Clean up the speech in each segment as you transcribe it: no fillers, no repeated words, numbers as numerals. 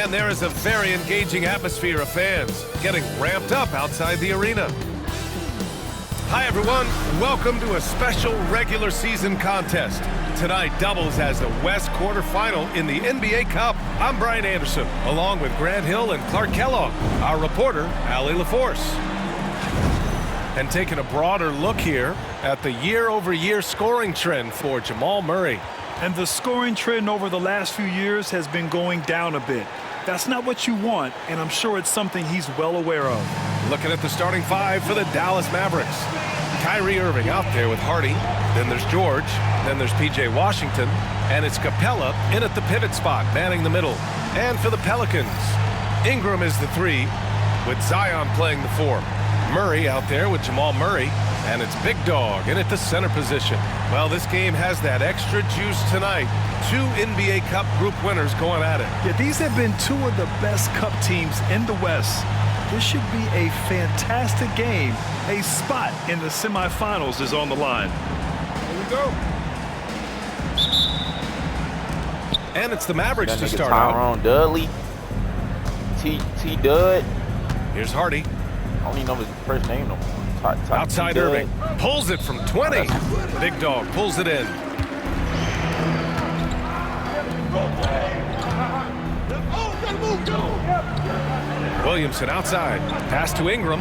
And there is a very engaging atmosphere of fans getting ramped up outside the arena. Hi, everyone. Welcome to a special regular season contest. Tonight doubles as the West quarterfinal in the NBA Cup. I'm Brian Anderson, along with Grant Hill and Clark Kellogg. Our reporter, Allie LaForce. And taking a broader look here at the year-over-year scoring trend for Jamal Murray. And the scoring trend over the last few years has been going down a bit. That's not what you want, and I'm sure it's something he's well aware of. Looking at the starting five for the Dallas Mavericks. Kyrie Irving out there with Hardy. Then there's George. Then there's P.J. Washington. And it's Capella in at the pivot spot, manning the middle. And for the Pelicans, Ingram is the 3, with Zion playing the 4. Murray out there with Jamal Murray. And it's Big Dog in at the center position. Well, this game has that extra juice tonight. 2 NBA Cup group winners going at it. Yeah, these have been 2 of the best Cup teams in the West. This should be a fantastic game. A spot in the semifinals is on the line. Here we go. And it's the Mavericks to start Tyrone out. Dudley. T. Dud. Here's Hardy. I don't even know his first name no more. Outside Irving. Pulls it from 20. Big Dog pulls it in. Williamson outside. Pass to Ingram.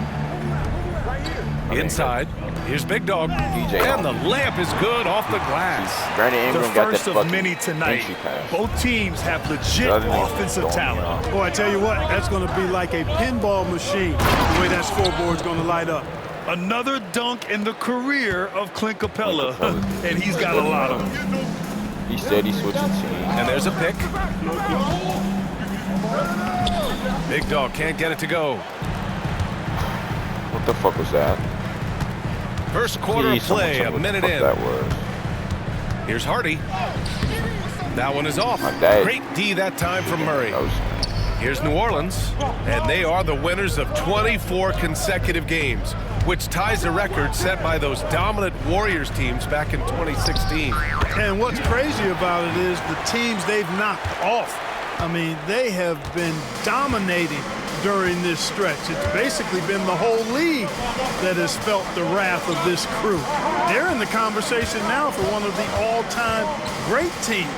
Inside. Here's Big Dog. And the layup is good off the glass. Brandon Ingram The got first that of many tonight. Both teams have legit offensive talent. Boy, I tell you what, that's going to be like a pinball machine, the way that scoreboard's going to light up. Another dunk in the career of Clint Capella, and he's got a lot of them. He said he's switching teams. And there's a pick. Big Dog can't get it to go. What the fuck was that? First quarter of play, a minute in. That was. Here's Hardy. That one is off. Great D that time from Murray. Here's New Orleans, and they are the winners of 24 consecutive games, which ties a record set by those dominant Warriors teams back in 2016. And what's crazy about it is the teams they've knocked off. I mean, they have been dominating during this stretch. It's basically been the whole league that has felt the wrath of this crew. They're in the conversation now for one of the all-time great teams.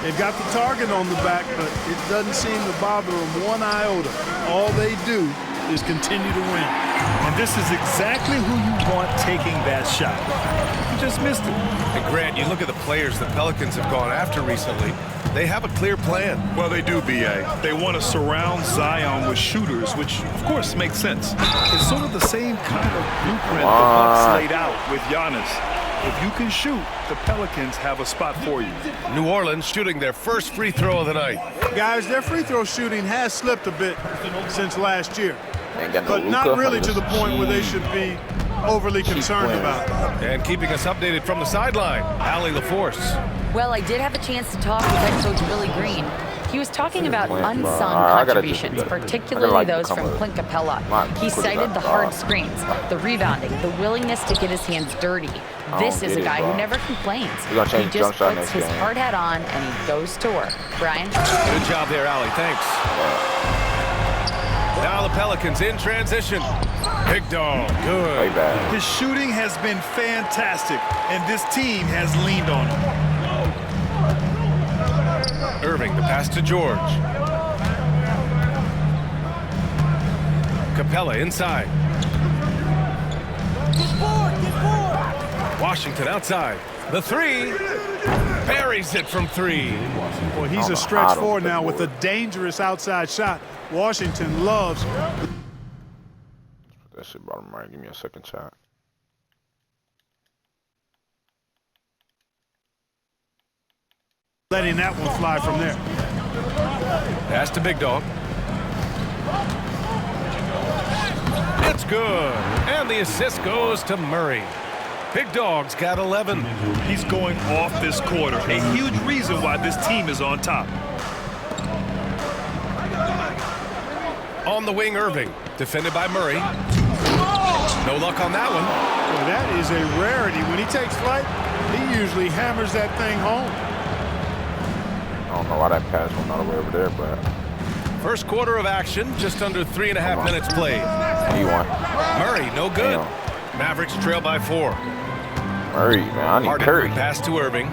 They've got the target on the back, but it doesn't seem to bother them one iota. All they do is continue to win. And this is exactly who you want taking that shot. You just missed it. And Grant, you look at the players the Pelicans have gone after recently. They have a clear plan. Well, they do, B.A. They want to surround Zion with shooters, which, of course, makes sense. It's sort of the same kind of blueprint the Bucks laid out with Giannis. If you can shoot, the Pelicans have a spot for you. New Orleans shooting their first free throw of the night. Guys, their free throw shooting has slipped a bit since last year, No but not really to the point where they should be overly concerned about it. And keeping us updated from the sideline, Allie LaForce. Well, I did have a chance to talk with head coach Willie Green. He was talking about unsung contributions, particularly those from Clint Capella. He cited the hard screens, the rebounding, the willingness to get his hands dirty. This is a guy who never complains. He just puts his hard hat on and he goes to work. Brian? Good job there, Allie. Thanks. Now the Pelicans in transition. Big Dog, good. His shooting has been fantastic, and this team has leaned on him. Irving, the pass to George. Capella inside. Washington outside. The 3. Buries it from 3. Well, he's a stretch forward now with a dangerous outside shot. Washington loves. That shit bottom right. Give me a second shot. Letting that one fly from there. Pass to Big Dog. It's good. And the assist goes to Murray. Big Dog's got 11. He's going off this quarter. A huge reason why this team is on top. On the wing, Irving. Defended by Murray. No luck on that one. Well, that is a rarity. When he takes flight, he usually hammers that thing home. I don't know why that pass went all the way over there, but First quarter of action, just under 3.5 minutes played. You won. Murray, no good. Mavericks trail by 4. Murray, man, I need Curry. Pass to Irving.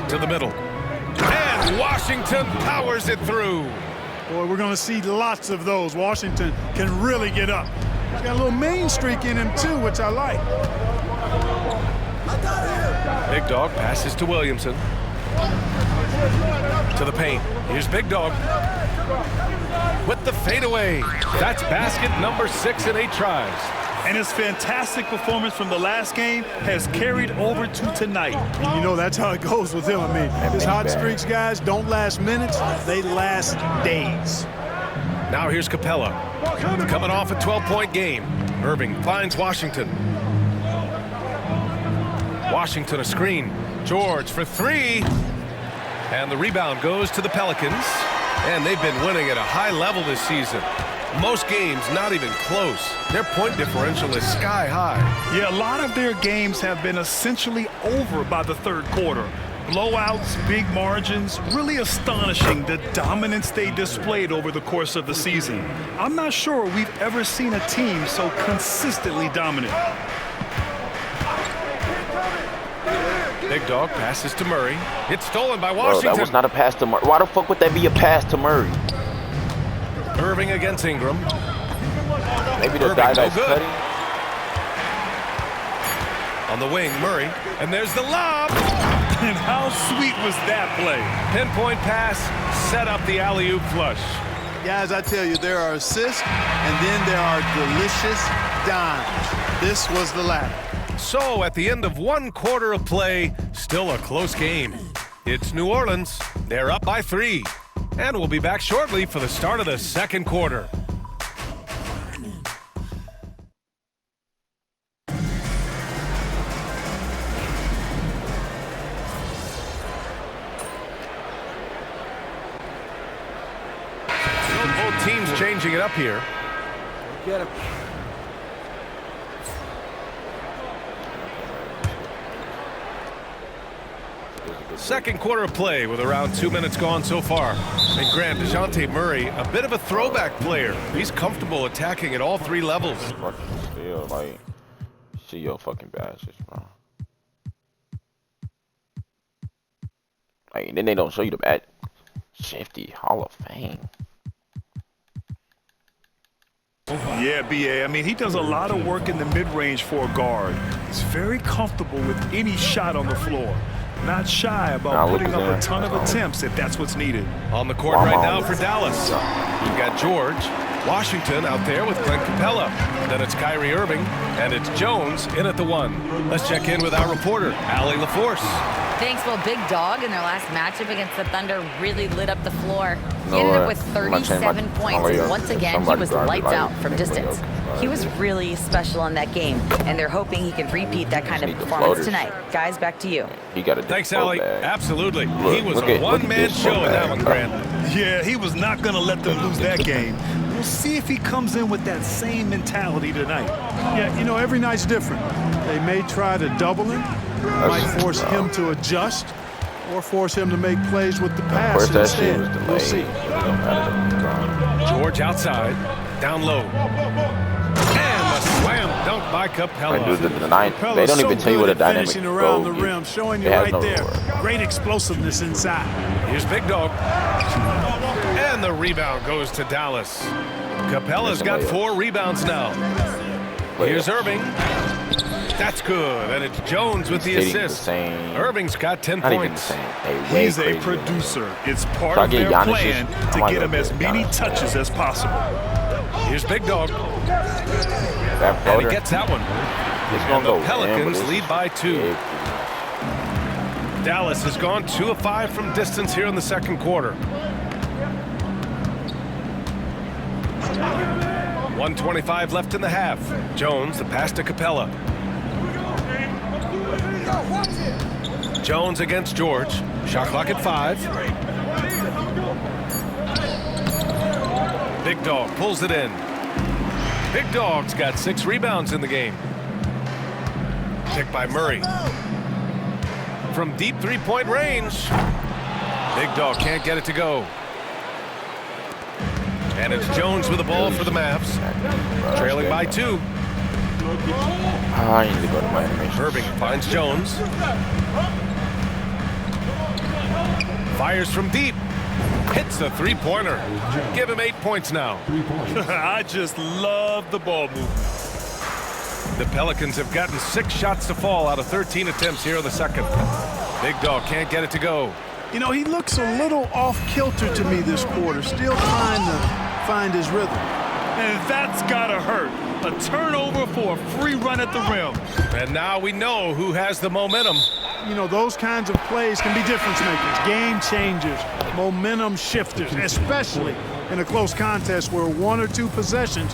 To the middle. And Washington powers it through. Boy, we're going to see lots of those. Washington can really get up. He's got a little main streak in him, too, which I like. Big Dog passes to Williamson. To the paint. Here's Big Dog. With the fadeaway. That's basket number 6 in 8 tries. And his fantastic performance from the last game has carried over to tonight. You know, that's how it goes with him. I mean, his hot streaks, guys, don't last minutes. They last days. Now here's Capella. Coming off a 12-point game. Irving finds Washington. Washington a screen. George for 3. And the rebound goes to the Pelicans. And they've been winning at a high level this season. Most games not even close. Their point differential is sky high. Yeah, a lot of their games have been essentially over by the third quarter. Blowouts, big margins, really astonishing the dominance they displayed over the course of the season. I'm not sure we've ever seen a team so consistently dominant. Big Dog passes to Murray. It's stolen by Washington. Bro, that was not a pass to Murray. Why the fuck would that be a pass to Murray? Irving against Ingram. Maybe the guy that's cutting. On the wing, Murray. And there's the lob. And how sweet was that play? Pinpoint pass, set up the alley-oop flush. Guys, I tell you, there are assists, and then there are delicious dimes. This was the latter. So, at the end of 1 quarter of play, still a close game. It's New Orleans. They're up by 3. And we'll be back shortly for the start of the second quarter. So both teams changing it up here. Get him. Second quarter of play with around 2 minutes gone so far. And Grant, DeJounte Murray, a bit of a throwback player. He's comfortable attacking at all 3 levels. Still, like, see your fucking badges, bro. Like, then they don't show you the badge. Shifty Hall of Fame. Yeah, BA. I mean, he does a lot of work in the mid-range for a guard. He's very comfortable with any shot on the floor. Not shy about putting up a ton of attempts if that's what's needed. On the court right now for Dallas. You've got George, Washington out there with Clint Capella. Then it's Kyrie Irving, and it's Jones in at the 1. Let's check in with our reporter, Allie LaForce. Thanks. Well, Big Dog in their last matchup against the Thunder really lit up the floor. He ended up with 37 points, and once again, he was lights out from distance. He was really special in that game, and they're hoping he can repeat that kind of performance tonight. Guys, back to you. Thanks, Allie. Absolutely. He was a one-man show in that one, Grant. Yeah, he was not going to let them lose that game. We'll see if he comes in with that same mentality tonight. Yeah, you know, every night's different. They may try to double him, might force him to adjust, or force him to make plays with the pass instead. We'll see. George outside, down low. And a slam dunk by Capella. They don't even tell you what a dynamic around the rim, showing you right there. Great explosiveness inside. Here's Big Dog. And the rebound goes to Dallas. Capella's got 4 rebounds now. Here's Irving. That's good. And it's Jones with the assist. Irving's got 10 points. He's a producer. It's part of their plan to get him as many touches as possible. Here's Big Dog. And he gets that one. And the Pelicans lead by 2. Dallas has gone 2 of 5 from distance here in the second quarter. 1:25 left in the half. Jones, the pass to Capella. Jones against George. Shot clock at 5. Big Dog pulls it in. Big Dog's got 6 rebounds in the game. Picked by Murray. From deep 3-point range. Big Dog can't get it to go. And it's Jones with the ball for the Mavs. Trailing by 2. I need to go to my animation. Irving finds Jones. Fires from deep. Hits the three-pointer. Give him 8 points now. I just love the ball movement. The Pelicans have gotten 6 shots to fall out of 13 attempts here in the second. Big Dog can't get it to go. You know, he looks a little off-kilter to me this quarter, still trying to find his rhythm. And that's gotta hurt. A turnover for a free run at the rim. And now we know who has the momentum. You know, those kinds of plays can be difference makers, game changers, momentum shifters, especially in a close contest where 1 or 2 possessions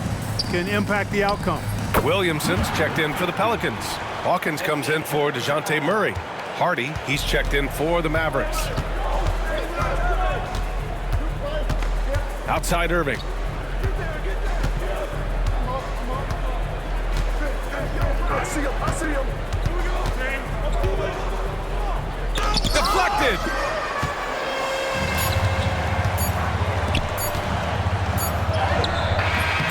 can impact the outcome. Williamson's checked in for the Pelicans. Hawkins comes in for DeJounte Murray. Hardy, he's checked in for the Mavericks. Outside Irving. I see him. Deflected.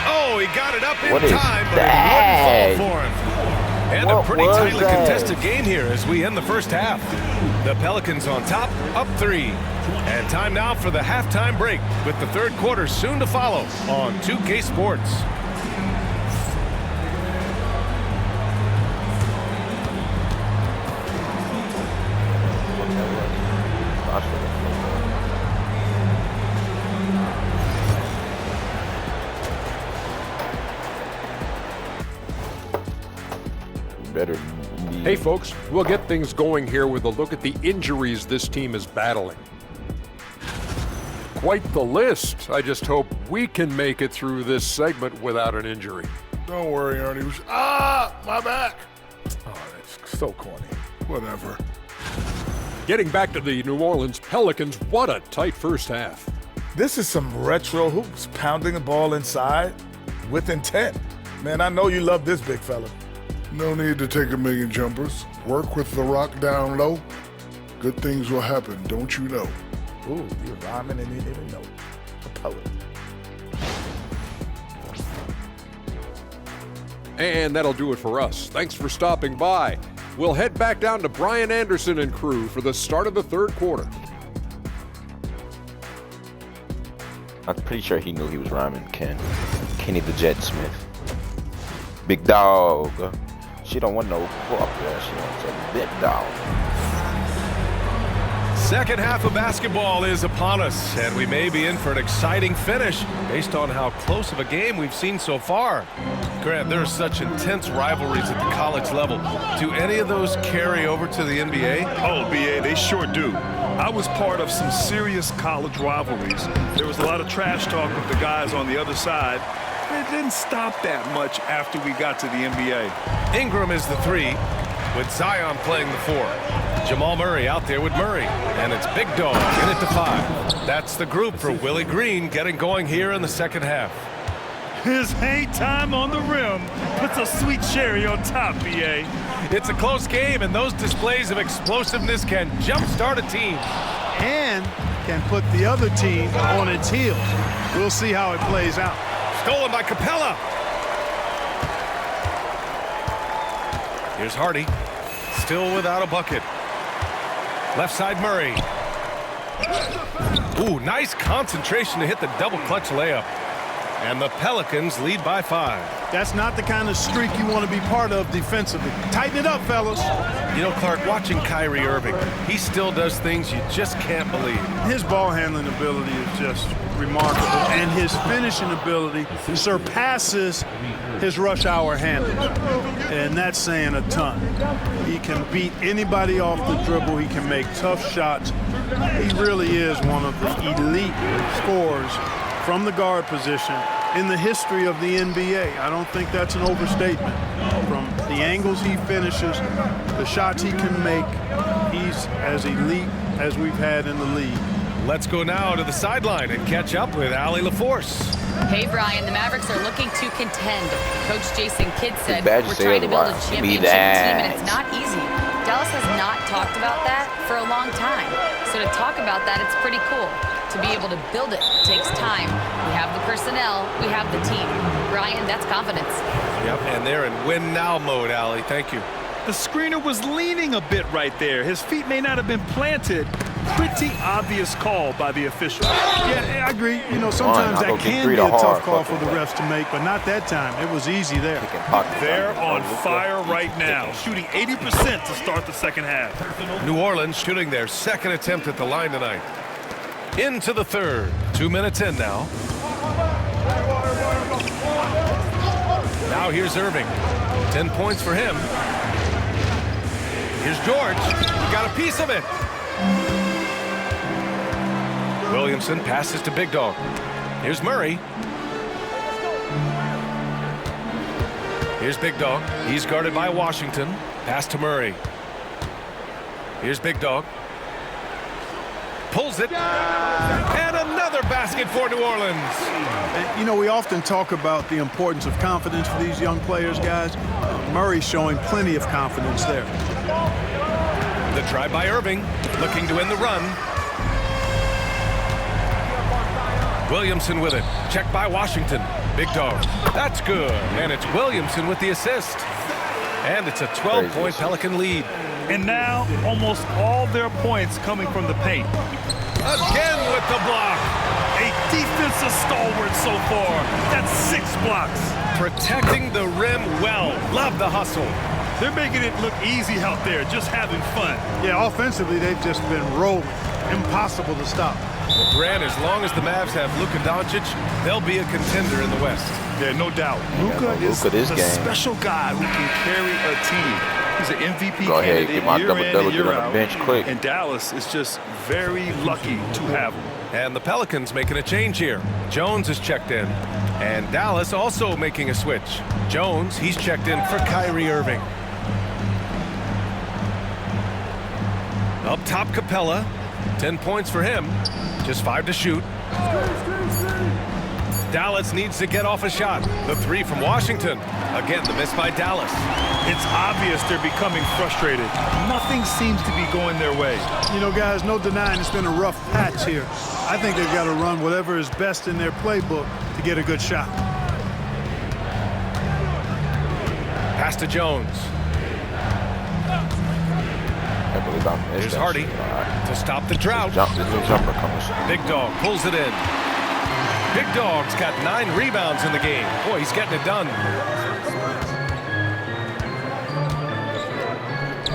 Oh, he got it up in time, but it wouldn't fall for him. And a pretty tightly contested game here as we end the first half. The Pelicans on top, up 3. And time now for the halftime break with the third quarter soon to follow on 2K Sports. Hey folks, we'll get things going here with a look at the injuries this team is battling. Quite the list. I just hope we can make it through this segment without an injury. Don't worry, Ernie. My back. Oh, that's so corny. Whatever. Getting back to the New Orleans Pelicans, what a tight first half. This is some retro hoops, pounding the ball inside with intent. Man, I know you love this big fella. No need to take a million jumpers. Work with the rock down low. Good things will happen, don't you know? Ooh, you're rhyming and you didn't even know. A poet. And that'll do it for us. Thanks for stopping by. We'll head back down to Brian Anderson and crew for the start of the third quarter. I'm pretty sure he knew he was rhyming Kenny the Jet Smith. Big Dog. She don't want no corp there. She wants a big dog. Second half of basketball is upon us, and we may be in for an exciting finish based on how close of a game we've seen so far. Grant, there are such intense rivalries at the college level. Do any of those carry over to the NBA? Oh, BA, they sure do. I was part of some serious college rivalries. There was a lot of trash talk with the guys on the other side. It didn't stop that much after we got to the NBA. Ingram is the 3, with Zion playing the 4. Jamal Murray out there with Murray, and it's Big Dog in it to 5. That's the group for Willie Green getting going here in the second half. His hang time on the rim puts a sweet cherry on top, BA. It's a close game, and those displays of explosiveness can jumpstart a team. And can put the other team on its heels. We'll see how it plays out. Stolen by Capella. Here's Hardy. Still without a bucket. Left side Murray. Ooh, nice concentration to hit the double clutch layup. And the Pelicans lead by 5. That's not the kind of streak you want to be part of defensively. Tighten it up, fellas. You know, Clark, watching Kyrie Irving, he still does things you just can't believe. His ball handling ability is just remarkable, and his finishing ability surpasses his rush hour handle, and that's saying a ton. He can beat anybody off the dribble. He can make tough shots. He really is one of the elite scorers from the guard position in the history of the NBA. I don't think that's an overstatement. From the angles he finishes, the shots he can make, he's as elite as we've had in the league. Let's go now to the sideline and catch up with Allie LaForce. Hey, Brian, the Mavericks are looking to contend. Coach Jason Kidd said, we're trying to build a championship team, and it's not easy. Dallas has not talked about that for a long time. So to talk about that, it's pretty cool. To be able to build it takes time. We have the personnel, we have the team. Brian, that's confidence. Yep, and they're in win now mode, Allie. Thank you. The screener was leaning a bit right there. His feet may not have been planted. Pretty obvious call by the official. Yeah, I agree. You know, sometimes that can be a tough call for the refs to make, but not that time. It was easy there. They're on fire right now, shooting 80% to start the second half. New Orleans shooting their second attempt at the line tonight. Into the third. 2 minutes in now. Now here's Irving. 10 points for him. Here's George. He got a piece of it. Williamson passes to Big Dog. Here's Murray. Here's Big Dog. He's guarded by Washington. Pass to Murray. Here's Big Dog. Pulls it. And another basket for New Orleans. You know, we often talk about the importance of confidence for these young players, guys. Murray's showing plenty of confidence there. The try by Irving, looking to win the run. Williamson with it. Checked by Washington. Big Dog. That's good. And it's Williamson with the assist. And it's a 12-point Pelican lead. And now, almost all their points coming from the paint. Again with the block. A defensive stalwart so far. That's 6 blocks. Protecting the rim well. Love the hustle. They're making it look easy out there, just having fun. Yeah, offensively, they've just been rolling. Impossible to stop. Grant, as long as the Mavs have Luka Doncic, they'll be a contender in the West. Yeah, no doubt. Luka is the special guy who can carry a team. He's an MVP candidate year in and year out. Bench quick. And Dallas is just very lucky to have him. And the Pelicans making a change here. Jones is checked in. And Dallas also making a switch. Jones, he's checked in for Kyrie Irving. Up top, Capella. 10 points for him. Just 5 to shoot. Dallas needs to get off a shot. The 3 from Washington. Again, the miss by Dallas. It's obvious they're becoming frustrated. Nothing seems to be going their way. You know, guys, no denying it's been a rough patch here. I think they've got to run whatever is best in their playbook to get a good shot. Pass to Jones. Here's Hardy to stop the drought. Big Dog pulls it in. Big Dog's got 9 rebounds in the game. Boy, he's getting it done.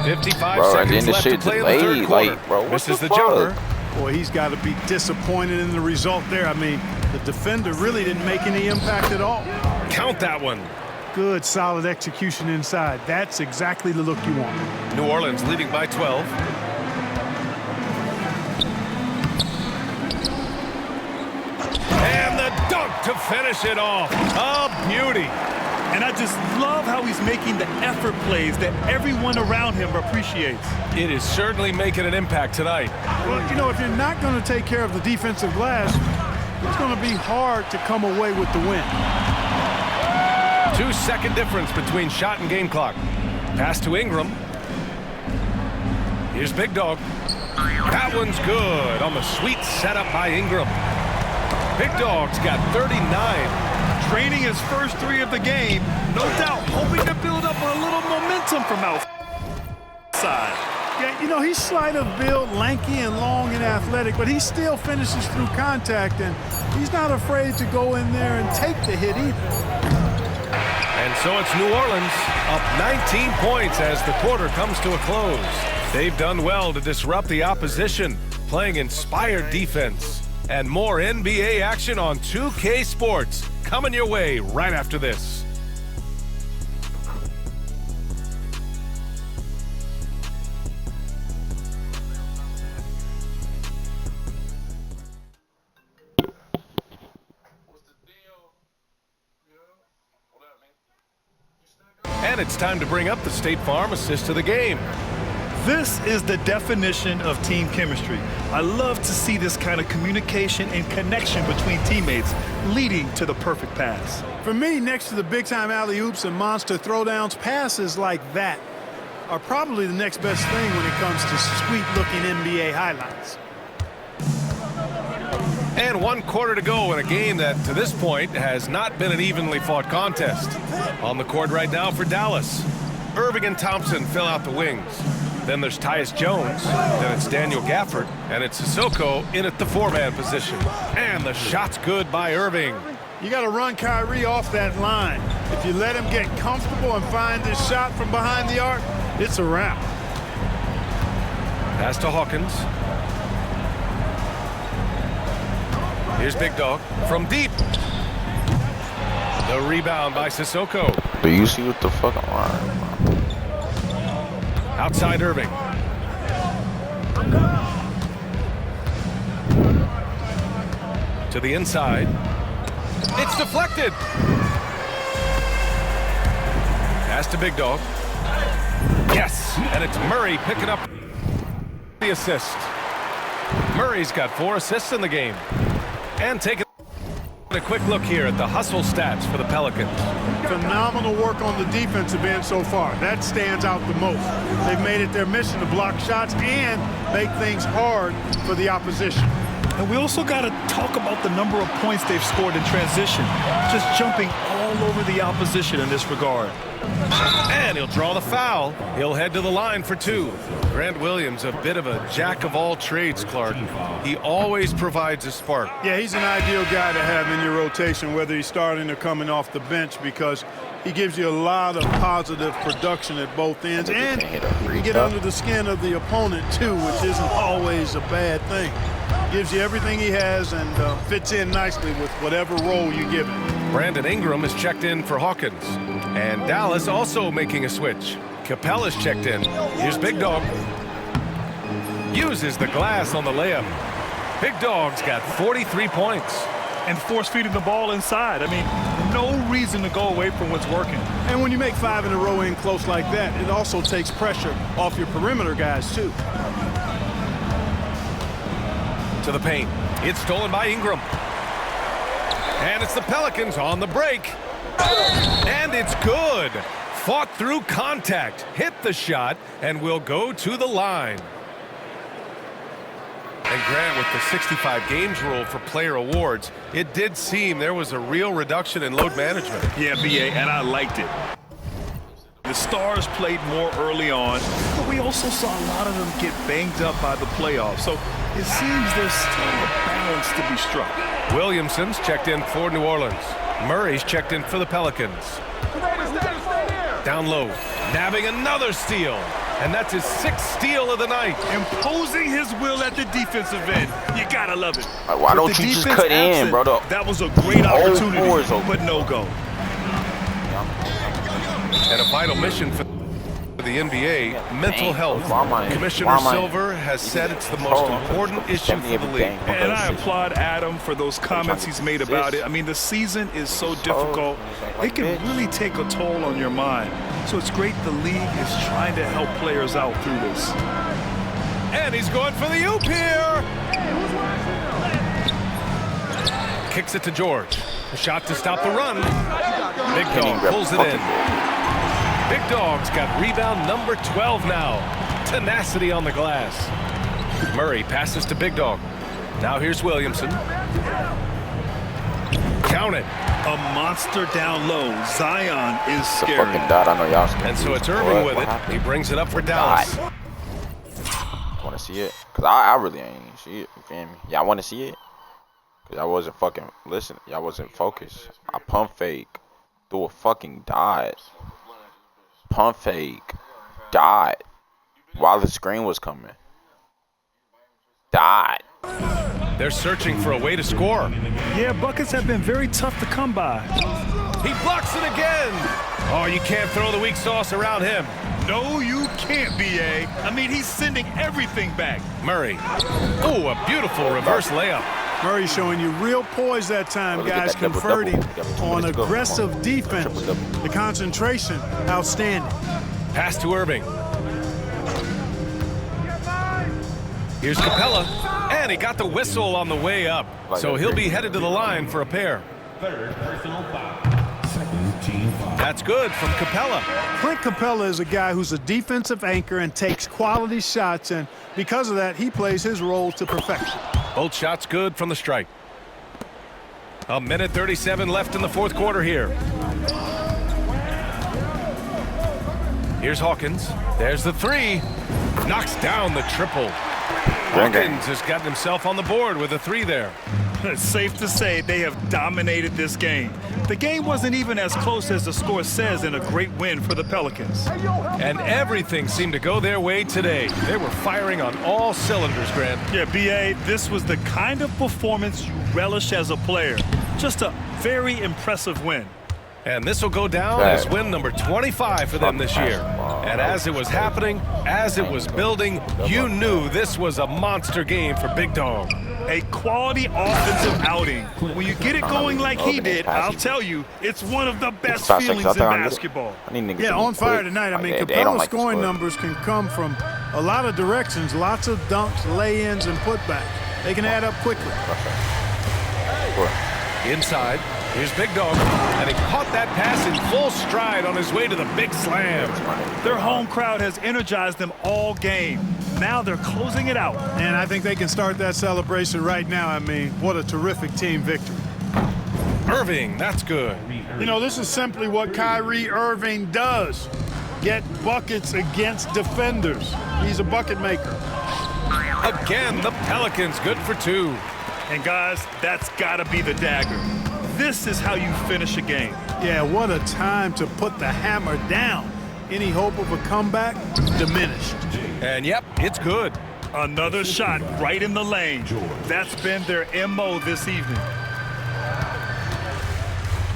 55 seconds left to play in the third quarter. Misses the jumper. Boy, he's got to be disappointed in the result there. I mean, the defender really didn't make any impact at all. Count that one. Good, solid execution inside. That's exactly the look you want. New Orleans leading by 12. And the dunk to finish it off. A beauty. And I just love how he's making the effort plays that everyone around him appreciates. It is certainly making an impact tonight. Well, you know, if you're not going to take care of the defensive glass, it's going to be hard to come away with the win. 2-second difference between shot and game clock. Pass to Ingram. Here's Big Dog. That one's good on the sweet setup by Ingram. Big Dog's got 39. Training his first 3 of the game. No doubt hoping to build up a little momentum from outside. Yeah, you know, he's slight of build, lanky and long and athletic, but he still finishes through contact, and he's not afraid to go in there and take the hit either. And so it's New Orleans up 19 points as the quarter comes to a close. They've done well to disrupt the opposition, playing inspired defense. And more NBA action on 2K Sports coming your way right after this. And it's time to bring up the State Farm assist of the game. This is the definition of team chemistry. I love to see this kind of communication and connection between teammates leading to the perfect pass. For me, next to the big-time alley-oops and monster throwdowns, passes like that are probably the next best thing when it comes to sweet-looking NBA highlights. And 1 quarter to go in a game that, to this point, has not been an evenly fought contest. On the court right now for Dallas, Irving and Thompson fill out the wings. Then there's Tyus Jones, then it's Daniel Gafford, and it's Sissoko in at the 4-man position. And the shot's good by Irving. You got to run Kyrie off that line. If you let him get comfortable and find this shot from behind the arc, it's a wrap. Pass to Hawkins. Here's Big Dog from deep. The rebound by Sissoko. Do you see what the fuck I'm on? Outside Irving. To the inside. It's deflected. Pass to Big Dog. Yes, and it's Murray picking up the assist. Murray's got 4 assists in the game. And taking a quick look here at the hustle stats for the Pelicans. Phenomenal work on the defensive end so far. That stands out the most. They've made it their mission to block shots and make things hard for the opposition. And we also got to talk about the number of points they've scored in transition. Just jumping all over the opposition in this regard. And he'll draw the foul. He'll head to the line for 2. Grant Williams, a bit of a jack of all trades, Clark. He always provides a spark. Yeah, he's an ideal guy to have in your rotation, whether he's starting or coming off the bench, because he gives you a lot of positive production at both ends. And you get under the skin of the opponent, too, which isn't always a bad thing. Gives you everything he has and fits in nicely with whatever role you give him. Brandon Ingram is checked in for Hawkins. And Dallas also making a switch. Capella's checked in. Here's Big Dog. Uses the glass on the layup. Big Dog's got 43 points. And force-feeding the ball inside. I mean, no reason to go away from what's working. And when you make 5 in a row in close like that, it also takes pressure off your perimeter guys, too. To the paint. It's stolen by Ingram. And it's the Pelicans on the break. And it's good. Fought through contact. Hit the shot and will go to the line. And Grant, with the 65 games rule for player awards, it did seem there was a real reduction in load management. Yeah, BA, and I liked it. The stars played more early on, but we also saw a lot of them get banged up by the playoffs. So it seems there's still a balance to be struck. Williamson's checked in for New Orleans. Murray's checked in for the Pelicans. Down low, nabbing another steal. And that's his 6th steal of the night. Imposing his will at the defensive end. You gotta love it. Why don't you just cut in, bro? That was a great opportunity, but no go. And a vital mission for the NBA, mental health. Commissioner Silver has said it's the most important issue for the league. And I applaud Adam for those comments he's made about it. I mean, the season is so difficult. It can really take a toll on your mind. So it's great the league is trying to help players out through this. And he's going for the oop here. Kicks it to George. A shot to stop the run. Big Dog pulls it in. Big Dog's got rebound number 12 now. Tenacity on the glass. Murray passes to Big Dog. Now here's Williamson. Count it. A monster down low. Zion is scary. And so it's Irving with it. He brings it up for Dallas. Want to see it? Because I really ain't see it. You feel me? Y'all want to see it? Because I wasn't fucking, listen, y'all wasn't focused. I pump fake. Threw a fucking dot. Pump fake. Dot. While the screen was coming. Dot. They're searching for a way to score. Yeah, buckets have been very tough to come by. He blocks it again. Oh, you can't throw the weak sauce around him. No, you can't, B.A. I mean, he's sending everything back. Murray. Oh, a beautiful reverse layup. Murray showing you real poise that time, guys, converting on aggressive defense. The concentration, outstanding. Pass to Irving. Here's Capella, and he got the whistle on the way up. So he'll be headed to the line for a pair. That's good from Capella. Clint Capella is a guy who's a defensive anchor and takes quality shots, and because of that, he plays his role to perfection. Both shots good from the strike. A minute 37 left in the fourth quarter here. Here's Hawkins. There's the three. Knocks down the triple. Hawkins has gotten himself on the board with a three there. It's safe to say they have dominated this game. The game wasn't even as close as the score says in a great win for the Pelicans. And everything seemed to go their way today. They were firing on all cylinders, Grant. Yeah, B.A., this was the kind of performance you relish as a player. Just a very impressive win. And this will go down as win number 25 for them this year. And as it was happening, as it was building, you knew this was a monster game for Big Dog. A quality offensive outing. When you get it going like he did, I'll tell you, it's one of the best feelings in basketball. Yeah, on fire tonight. I mean, Capella's scoring numbers can come from a lot of directions, lots of dunks, lay-ins, and putbacks. They can add up quickly. Inside, here's Big Dog, and he caught that pass in full stride on his way to the big slam. Their home crowd has energized them all game. Now they're closing it out. And I think they can start that celebration right now. I mean, what a terrific team victory. Irving, that's good. You know, this is simply what Kyrie Irving does. Get buckets against defenders. He's a bucket maker. Again, the Pelicans good for two. And guys, that's gotta be the dagger. This is how you finish a game. Yeah, what a time to put the hammer down. Any hope of a comeback diminished. And yep, it's good. Another shot right in the lane. That's been their MO this evening.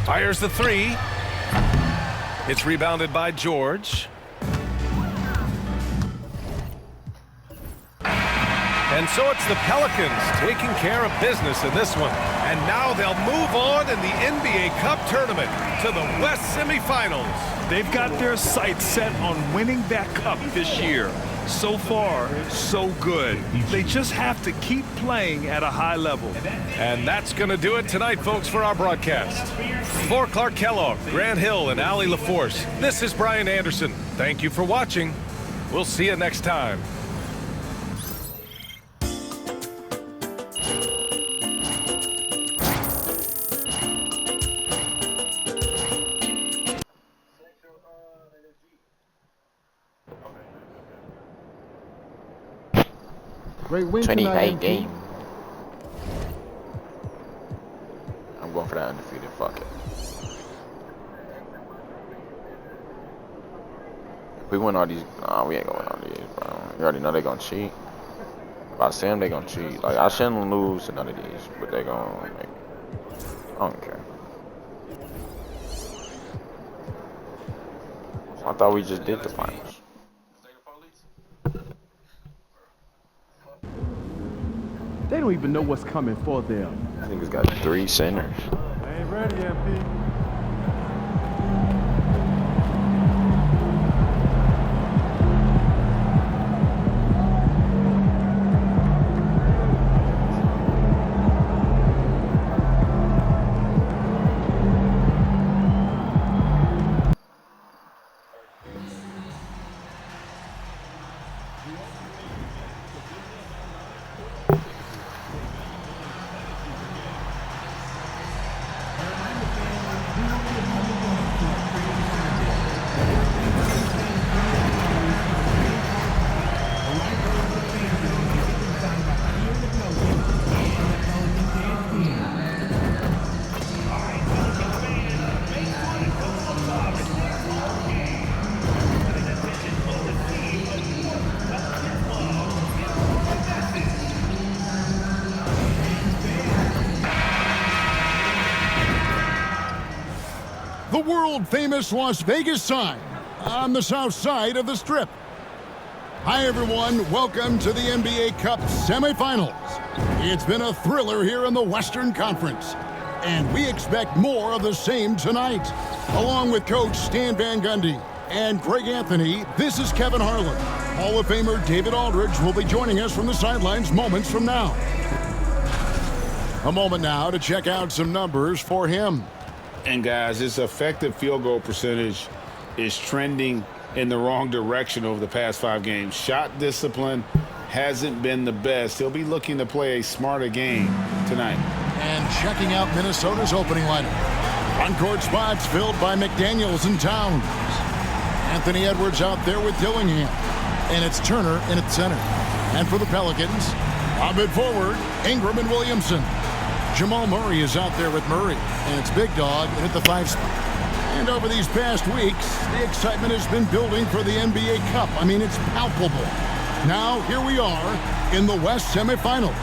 Fires the three. It's rebounded by George. And so it's the Pelicans taking care of business in this one. And now they'll move on in the NBA Cup tournament to the West semifinals. They've got their sights set on winning that cup this year. So far, so good. They just have to keep playing at a high level. And that's going to do it tonight, folks, for our broadcast. For Clark Kellogg, Grant Hill, and Allie LaForce, this is Brian Anderson. Thank you for watching. We'll see you next time. Great win 28 game. I'm going for that undefeated. Fuck it. If we win all these, nah, we ain't going to win all these, bro. You already know they gonna cheat. If I see them, they gonna cheat. Like, I shouldn't lose to none of these, but they gonna make. I don't care. I thought we just did the finals. They don't even know what's coming for them. I think it's got 3 centers. I ain't ready, MP. The world-famous Las Vegas sign on the south side of the Strip. Hi, everyone. Welcome to the NBA Cup semifinals. It's been a thriller here in the Western Conference, and we expect more of the same tonight. Along with Coach Stan Van Gundy and Greg Anthony, this is Kevin Harlan. Hall of Famer David Aldridge will be joining us from the sidelines moments from now. A moment now to check out some numbers for him. And, guys, his effective field goal percentage is trending in the wrong direction over the past 5 games. Shot discipline hasn't been the best. He'll be looking to play a smarter game tonight. And checking out Minnesota's opening lineup. On-court spots filled by McDaniels and Towns. Anthony Edwards out there with Dillingham. And it's Turner in at center. And for the Pelicans, a bit forward, Ingram and Williamson. Jamal Murray is out there with Murray. And it's Big Dog in at the 5 spot. And over these past weeks, the excitement has been building for the NBA Cup. I mean, it's palpable. Now, here we are in the West semifinals.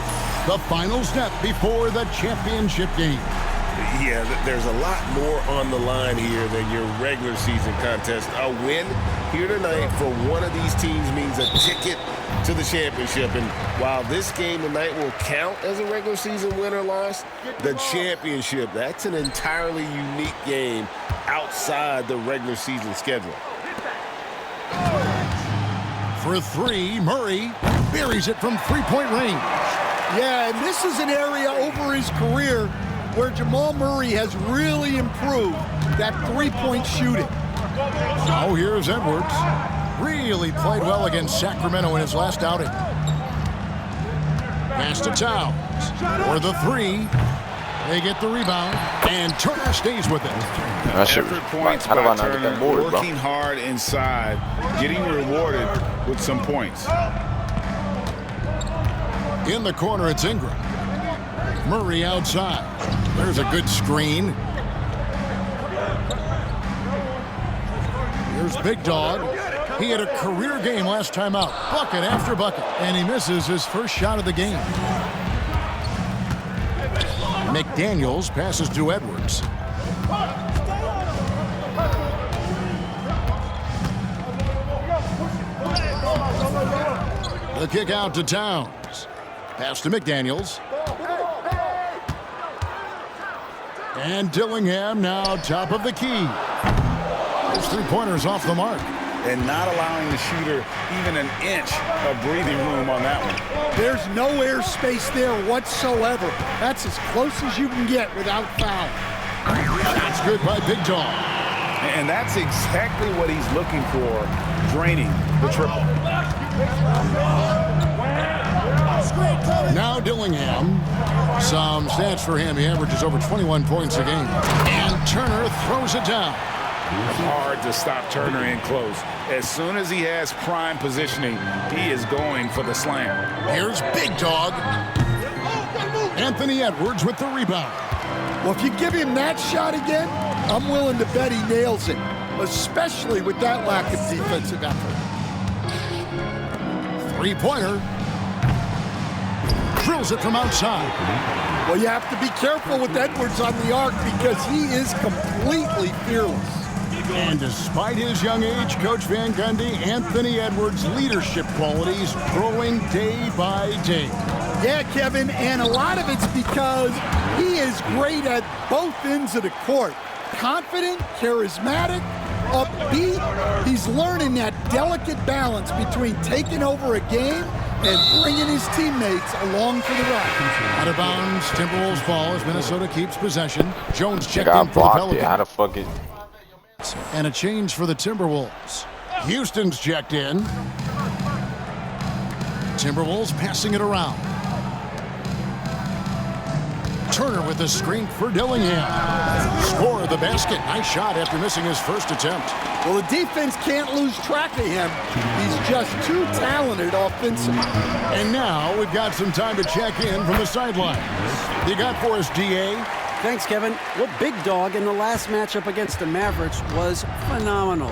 The final step before the championship game. Yeah, there's a lot more on the line here than your regular season contest. A win here tonight for one of these teams means a ticket to the championship. And while this game tonight will count as a regular season win or loss, the championship, that's an entirely unique game outside the regular season schedule. For 3, Murray buries it from three-point range. Yeah, and this is an area over his career where Jamal Murray has really improved that three-point shooting. Now here's Edwards. Really played well against Sacramento in his last outing. Pass to Towns. For the 3. They get the rebound, and Turner stays with it. Effort points by Turner, working hard inside, getting rewarded with some points. In the corner, it's Ingram. Murray outside. There's a good screen. Here's Big Dog. He had a career game last time out. Bucket after bucket. And he misses his first shot of the game. McDaniels passes to Edwards. The kick out to Towns. Pass to McDaniels. And Dillingham now top of the key. Those 3-pointers off the mark. And not allowing the shooter even an inch of breathing room on that one. There's no air space there whatsoever. That's as close as you can get without foul. That's good by Big Dog. And that's exactly what he's looking for, draining the triple. Now Dillingham. Some stats for him. He averages over 21 points a game. And Turner throws it down. Hard to stop Turner in close. As soon as he has prime positioning, he is going for the slam. Here's Big Dog. Anthony Edwards with the rebound. Well, if you give him that shot again, I'm willing to bet he nails it, especially with that lack of defensive effort. 3-pointer. Drills it from outside. Well, you have to be careful with Edwards on the arc because he is completely fearless. And despite his young age, Coach Van Gundy, Anthony Edwards' leadership qualities growing day by day. Yeah, Kevin, and a lot of it's because he is great at both ends of the court. Confident, charismatic, upbeat. He's learning that delicate balance between taking over a game and bringing his teammates along for the ride. Out of bounds, Timberwolves ball as Minnesota keeps possession. Jones checked in for the Pelicans. How the fuck is... And a change for the Timberwolves. Houston's checked in. Timberwolves passing it around. Turner with the screen for Dillingham. Score of the basket. Nice shot after missing his first attempt. Well, the defense can't lose track of him. He's just too talented offensively. And now we've got some time to check in from the sidelines. You got for us, D.A.? Thanks, Kevin. Well, Big Dog in the last matchup against the Mavericks was phenomenal.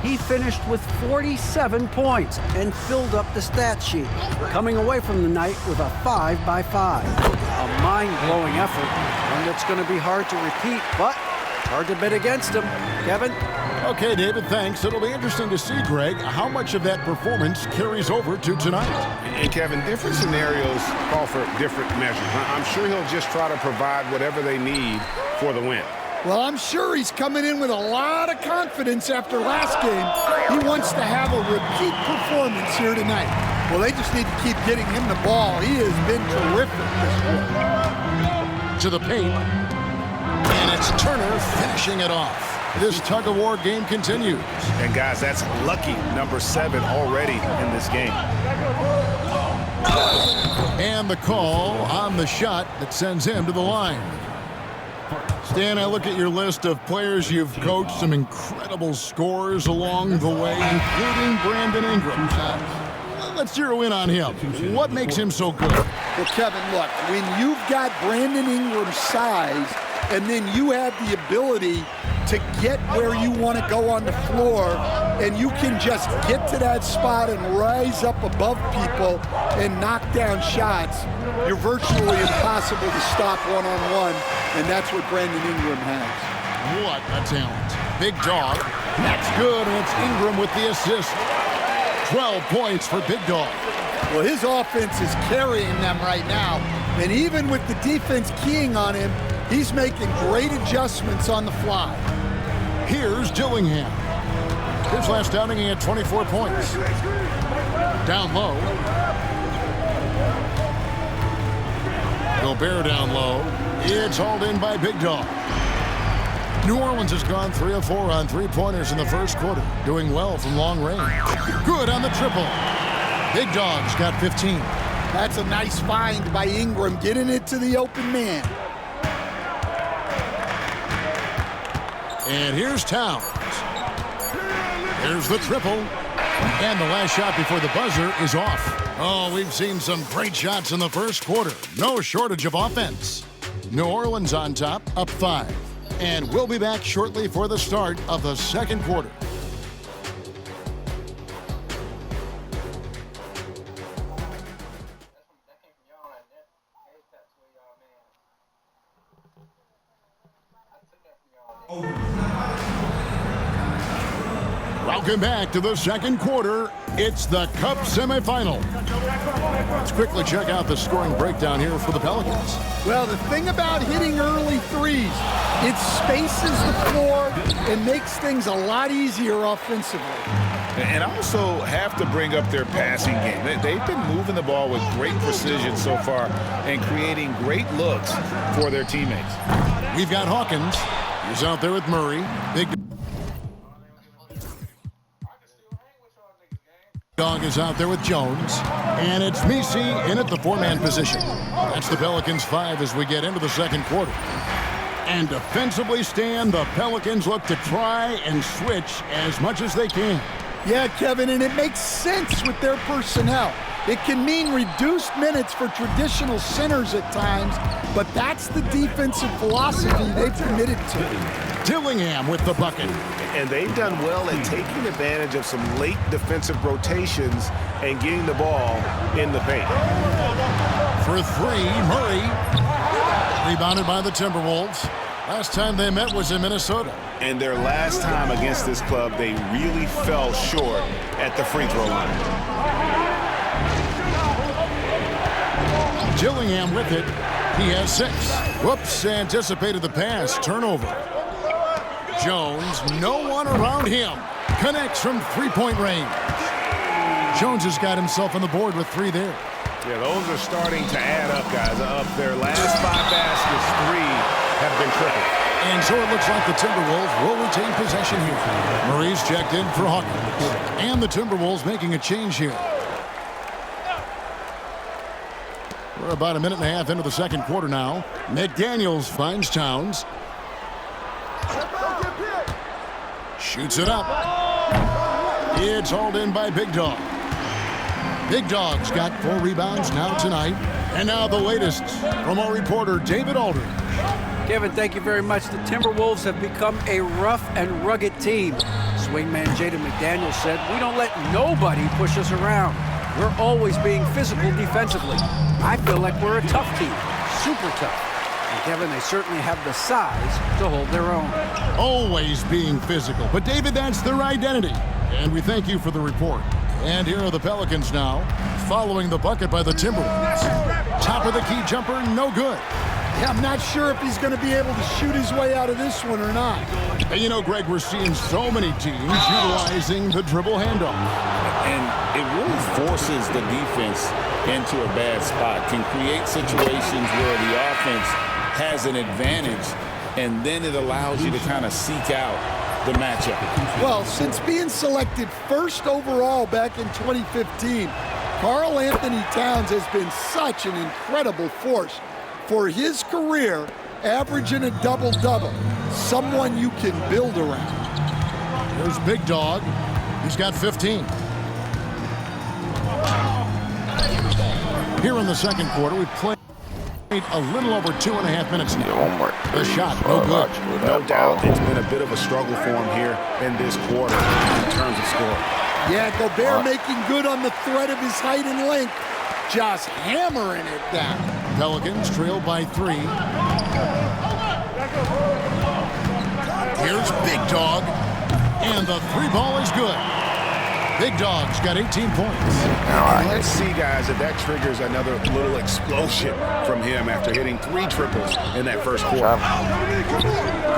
He finished with 47 points and filled up the stat sheet, coming away from the night with a 5-by-5. A mind-blowing effort, one that's going to be hard to repeat, but hard to bet against him. Kevin? Okay, David, thanks. It'll be interesting to see, Greg, how much of that performance carries over to tonight. And Kevin, different scenarios call for different measures. I'm sure he'll just try to provide whatever they need for the win. Well, I'm sure he's coming in with a lot of confidence after last game. He wants to have a repeat performance here tonight. Well, they just need to keep getting him the ball. He has been terrific this quarter. To the paint. And it's Turner finishing it off. This tug-of-war game continues. And guys, that's lucky number 7 already in this game. And the call on the shot that sends him to the line. Stan, I look at your list of players you've coached, some incredible scores along the way, including Brandon Ingram. Let's zero in on him. What makes him so good? Well, Kevin, look, when you've got Brandon Ingram's size and then you have the ability to get where you want to go on the floor and you can just get to that spot and rise up above people and knock down shots, you're virtually impossible to stop one-on-one, and that's what Brandon Ingram has. What a talent. Big Dog. That's good, and it's Ingram with the assist. 12 points for Big Dog. Well, his offense is carrying them right now, and even with the defense keying on him, he's making great adjustments on the fly. Here's Dillingham. His last outing, he had 24 points. Down low. Gobert down low. It's hauled in by Big Dog. New Orleans has gone 3 of 4 on three-pointers in the first quarter, doing well from long range. Good on the triple. Big Dog's got 15. That's a nice find by Ingram, getting it to the open man. And here's Towns. Here's the triple. And the last shot before the buzzer is off. Oh, we've seen some great shots in the first quarter. No shortage of offense. New Orleans on top, up 5. And we'll be back shortly for the start of the second quarter. Welcome back to the second quarter. It's the Cup semifinal. Let's quickly check out the scoring breakdown here for the Pelicans. Well, the thing about hitting early threes, it spaces the floor and makes things a lot easier offensively. And I also have to bring up their passing game. They've been moving the ball with great precision so far and creating great looks for their teammates. We've got Hawkins. He's out there with Murray. Big Dog is out there with Jones. And it's Messi in at the 4-man position. That's the Pelicans 5 as we get into the second quarter. And defensively, Stan, the Pelicans look to try and switch as much as they can. Yeah, Kevin, and it makes sense with their personnel. It can mean reduced minutes for traditional centers at times, but that's the defensive philosophy they've committed to. Dillingham with the bucket. And they've done well at taking advantage of some late defensive rotations and getting the ball in the paint. For 3, Murray. Rebounded by the Timberwolves. Last time they met was in Minnesota. And their last time against this club, they really fell short at the free throw line. Dillingham with it. He has 6. Whoops, anticipated the pass. Turnover. Jones, no one around him. Connects from three-point range. Jones has got himself on the board with 3 there. Yeah, those are starting to add up, guys. Their last 5 baskets, 3 have been triple. And so it looks like the Timberwolves will retain possession here. Murray's checked in for Hawkins. And the Timberwolves making a change here. We're about a minute and a half into the second quarter now. McDaniels finds Towns. Shoots it up. It's hauled in by Big Dog. Big Dog's got 4 rebounds now tonight. And now the latest from our reporter, David Aldridge. Kevin, thank you very much. The Timberwolves have become a rough and rugged team. Swingman Jaden McDaniels said, "We don't let nobody push us around. We're always being physical defensively. I feel like we're a tough team, super tough." And Kevin, they certainly have the size to hold their own. Always being physical. But David, that's their identity. And we thank you for the report. And here are the Pelicans now, following the bucket by the Timberwolves. Top of the key jumper, no good. Yeah, I'm not sure if he's going to be able to shoot his way out of this one or not. And you know, Greg, we're seeing so many teams utilizing the dribble handoff. And it really forces the defense into a bad spot, can create situations where the offense has an advantage and then it allows you to kind of seek out the matchup. Well, since being selected first overall back in 2015, Karl Anthony Towns has been such an incredible force for his career, averaging a double-double, someone you can build around. There's Big Dog. He's got 15. Here in the second quarter, we played a little over 2.5 minutes now. The shot, no good. No doubt it's been a bit of a struggle for him here in this quarter in terms of scoring. Yeah, Gobert making good on the threat of his height and length, just hammering it down. Pelicans trail by 3. Here's Big Dog, and the 3 ball is good. Big Dog's got 18 points. And let's see, guys, if that triggers another little explosion from him after hitting 3 triples in that first quarter.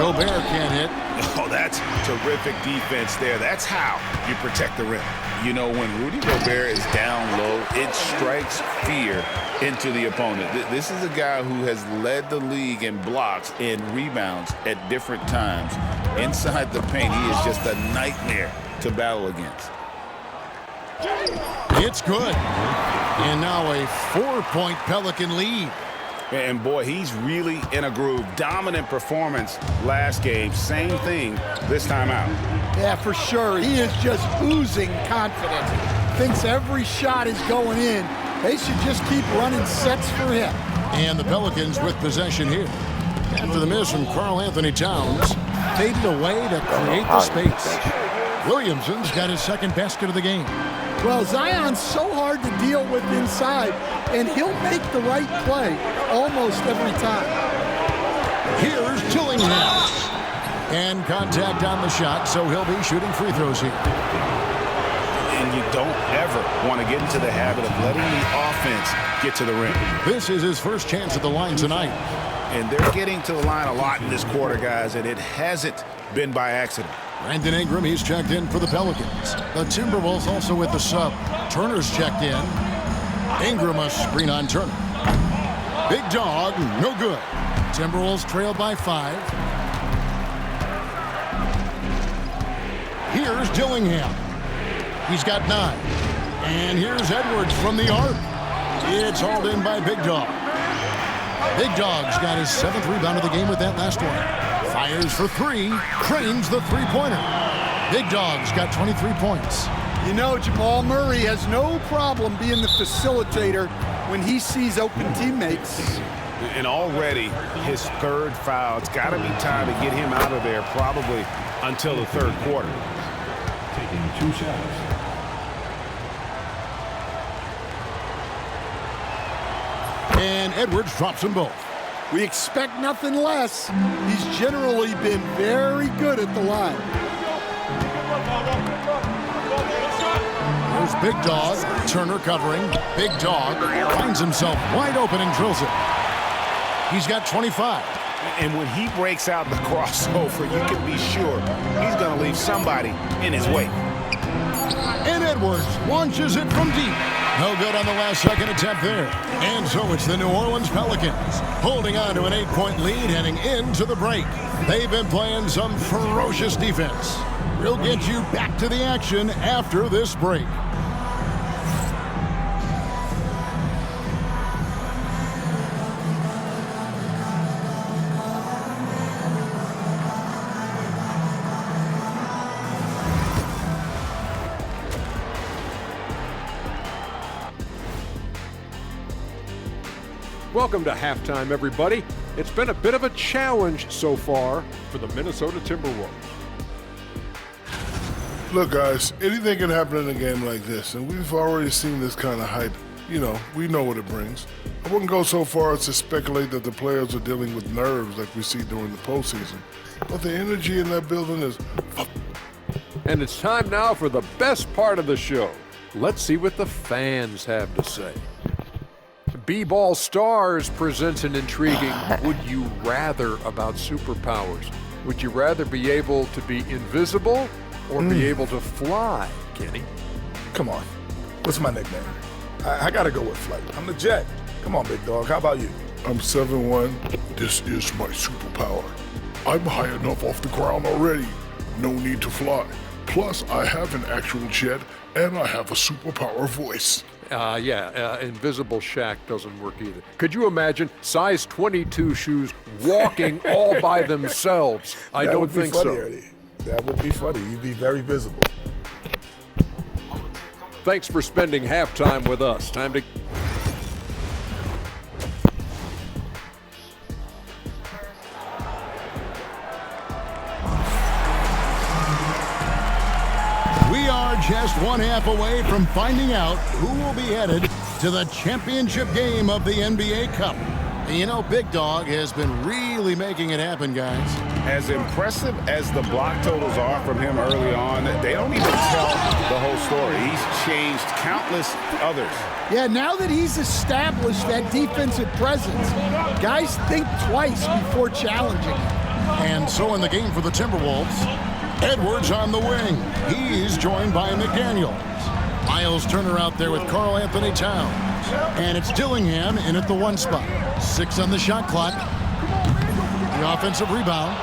Gobert can't hit. Oh, that's terrific defense there. That's how you protect the rim. You know, when Rudy Gobert is down low, it strikes fear into the opponent. This is a guy who has led the league in blocks and rebounds at different times. Inside the paint, he is just a nightmare to battle against. It's good. And now a 4-point Pelican lead. And boy, he's really in a groove. Dominant performance last game. Same thing this time out. Yeah, for sure. He is just oozing confidence. Thinks every shot is going in. They should just keep running sets for him. And the Pelicans with possession here. After the miss from Karl Anthony Towns, faded away to create the space. Williamson's got his second basket of the game. Well, Zion's so hard to deal with inside, and he'll make the right play almost every time. Here's Dillingham. And contact on the shot, so he'll be shooting free throws here. And you don't ever want to get into the habit of letting the offense get to the rim. This is his first chance at the line tonight. And they're getting to the line a lot in this quarter, guys, and it hasn't been by accident. Brandon Ingram, he's checked in for the Pelicans. The Timberwolves also with the sub. Turner's checked in. Ingram a screen on Turner. Big Dog, no good. Timberwolves trail by 5. Here's Dillingham. He's got 9. And here's Edwards from the arc. It's hauled in by Big Dog. Big Dog's got his 7th rebound of the game with that last one. Fires for 3, cranes the 3-pointer. Big Dog's got 23 points. You know, Jamal Murray has no problem being the facilitator when he sees open teammates. And already his 3rd foul. It's got to be time to get him out of there probably until the 3rd quarter. Taking 2 shots. And Edwards drops them both. We expect nothing less. He's generally been very good at the line. There's Big Dog. Turner covering. Big Dog finds himself wide open and drills it. He's got 25. And when he breaks out the crossover, you can be sure he's going to leave somebody in his way. And Edwards launches it from deep. No good on the last second attempt there. And so it's the New Orleans Pelicans holding on to an 8-point lead heading into the break. They've been playing some ferocious defense. We'll get you back to the action after this break. Welcome to halftime, everybody. It's been a bit of a challenge so far for the Minnesota Timberwolves. Look, guys, anything can happen in a game like this, and we've already seen this kind of hype. You know, we know what it brings. I wouldn't go so far as to speculate that the players are dealing with nerves like we see during the postseason, but the energy in that building is... And it's time now for the best part of the show. Let's see what the fans have to say. B-Ball Stars presents an intriguing would you rather about superpowers. Would you rather be able to be invisible or be able to fly, Kenny? Come on. What's my nickname? I got to go with flight. I'm the Jet. Come on, Big Dog. How about you? I'm 7'1". This is my superpower. I'm high enough off the ground already. No need to fly. Plus, I have an actual jet, and I have a superpower voice. Invisible Shaq doesn't work either. Could you imagine size 22 shoes walking all by themselves? I don't think so. Eddie. That would be funny. You'd be very visible. Thanks for spending halftime with us. Time to... We are just one half away from finding out who will be headed to the championship game of the NBA Cup. And you know, Big Dog has been really making it happen, guys. As impressive as the block totals are from him early on, they don't even tell the whole story. He's changed countless others. Yeah, now that he's established that defensive presence, guys think twice before challenging him. And so in the game for the Timberwolves, Edwards on the wing. He's joined by McDaniels. Miles Turner out there with Karl Anthony Towns. And it's Dillingham in at the 1 spot. 6 on the shot clock. The offensive rebound.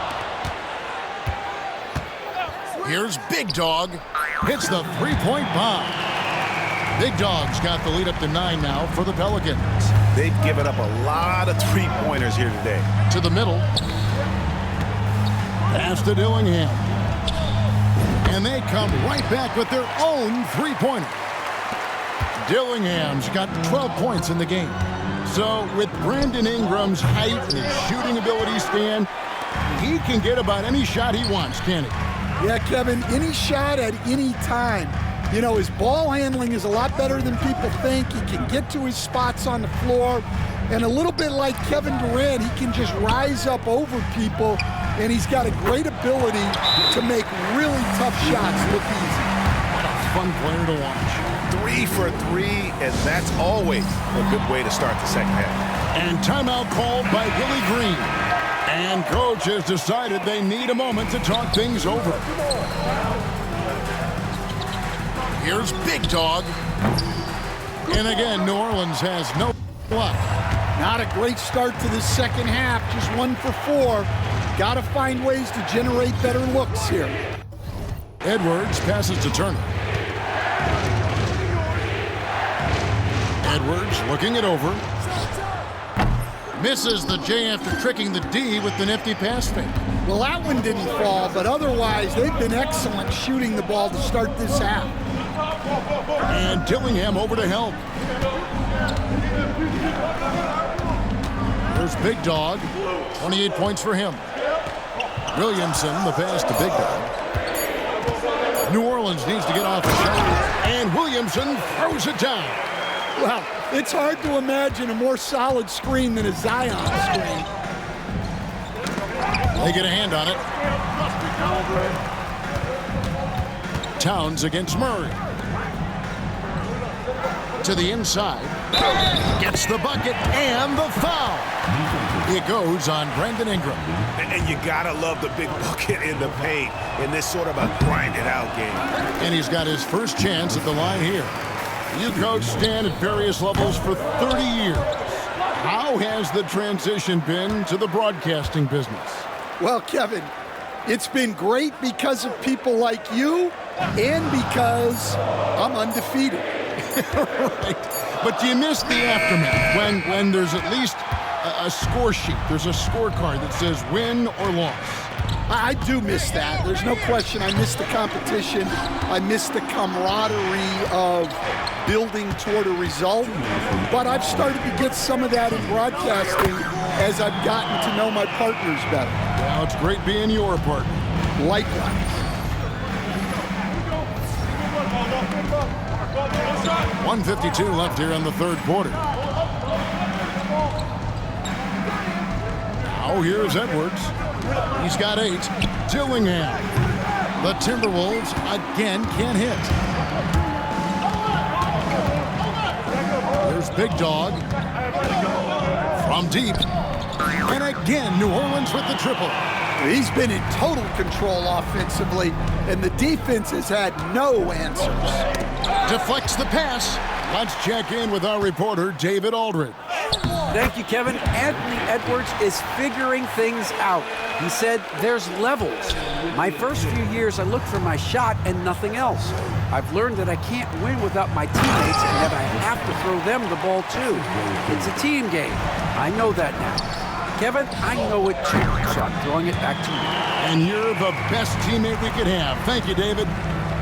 Here's Big Dog. Hits the three-point bomb. Big Dog's got the lead up to 9 now for the Pelicans. They've given up a lot of three-pointers here today. To the middle. Pass to Dillingham. And they come right back with their own three-pointer. Dillingham's got 12 points in the game. So with Brandon Ingram's height and his shooting ability, Stan, he can get about any shot he wants, can't he? Yeah, Kevin, any shot at any time. You know, his ball handling is a lot better than people think. He can get to his spots on the floor. And a little bit like Kevin Durant, he can just rise up over people. And he's got a great ability to make really tough shots look easy. What a fun player to watch. 3 for 3, and that's always a good way to start the second half. And timeout called by Willie Green. And coach has decided they need a moment to talk things over. Here's Big Dog. And again, New Orleans has no luck. Not a great start to this second half, just 1 for 4. Got to find ways to generate better looks here. Edwards passes to Turner. Edwards looking it over. Misses the J after tricking the D with the nifty pass fake. Well, that one didn't fall, but otherwise they've been excellent shooting the ball to start this half. And Dillingham over to help. There's Big Dog. 28 points for him. Williamson, the pass to Big Dog. New Orleans needs to get off the shot. And Williamson throws it down. Well, it's hard to imagine a more solid screen than a Zion screen. They get a hand on it. Towns against Murray. To the inside. Gets the bucket and the foul. It goes on Brandon Ingram. And you gotta love the big bucket in the paint in this sort of a grind-it-out game. And he's got his first chance at the line here. You coached Stan at various levels for 30 years. How has the transition been to the broadcasting business? Well, Kevin, it's been great because of people like you and because I'm undefeated. Right. But do you miss the aftermath when there's at least a score sheet? There's a scorecard that says win or loss. I do miss that. There's no question. I miss the competition. I miss the camaraderie of building toward a result. But I've started to get some of that in broadcasting as I've gotten to know my partners better. Well, it's great being your partner. Likewise. 1:52 left here in the third quarter. Now here's Edwards. He's got 8. Dillingham. The Timberwolves again can't hit. There's Big Dog. From deep. And again, New Orleans with the triple. He's been in total control offensively, and the defense has had no answers. Deflects the pass. Let's check in with our reporter, David Aldridge. Thank you, Kevin. Anthony Edwards is figuring things out. He said there's levels. My first few years, I looked for my shot and nothing else. I've learned that I can't win without my teammates and that I have to throw them the ball too. It's a team game. I know that now. Kevin, I know it too, so I'm throwing it back to you. And you're the best teammate we could have. Thank you, David.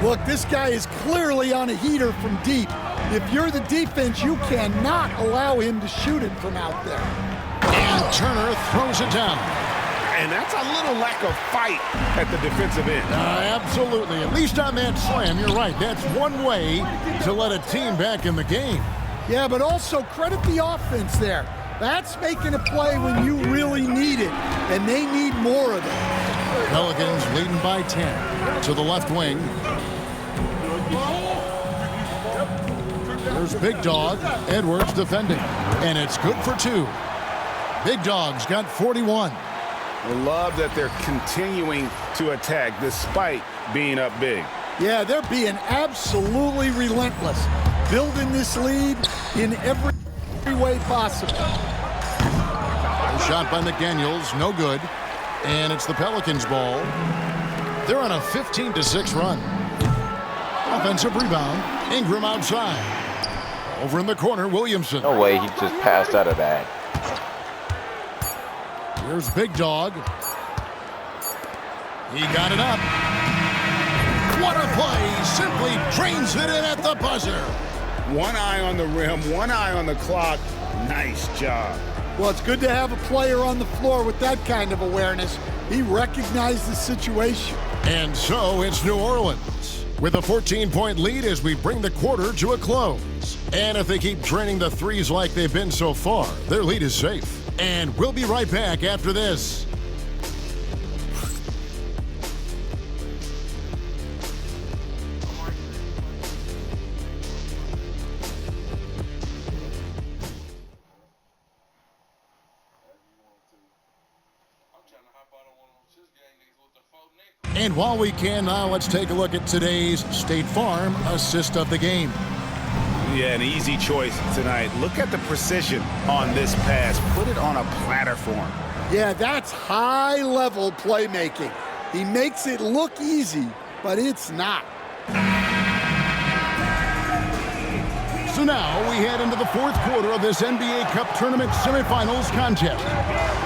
Look, this guy is clearly on a heater from deep. If you're the defense, you cannot allow him to shoot it from out there. And Turner throws it down. And that's a little lack of fight at the defensive end. Absolutely. At least on that slam, you're right. That's one way to let a team back in the game. Yeah, but also credit the offense there. That's making a play when you really need it, and they need more of it. Pelicans leading by 10 to the left wing. There's Big Dog. Edwards defending. And it's good for 2. Big Dog's got 41. I love that they're continuing to attack despite being up big. Yeah, they're being absolutely relentless, building this lead in every way possible. A shot by McDaniels, no good. And it's the Pelicans' ball. They're on a 15-6 run. Offensive rebound. Ingram outside. Over in the corner, Williamson. No way he just passed out of that. Here's Big Dog. He got it up. What a play. Simply drains it in at the buzzer. One eye on the rim, one eye on the clock. Nice job. Well, it's good to have a player on the floor with that kind of awareness. He recognized the situation. And so it's New Orleans with a 14-point lead as we bring the quarter to a close. And if they keep draining the threes like they've been so far, their lead is safe. And we'll be right back after this. And while we can now, let's take a look at today's State Farm assist of the game. Yeah, an easy choice tonight. Look at the precision on this pass. Put it on a platter for him. Yeah, that's high-level playmaking. He makes it look easy, but it's not. So now we head into the fourth quarter of this NBA Cup Tournament semifinals contest.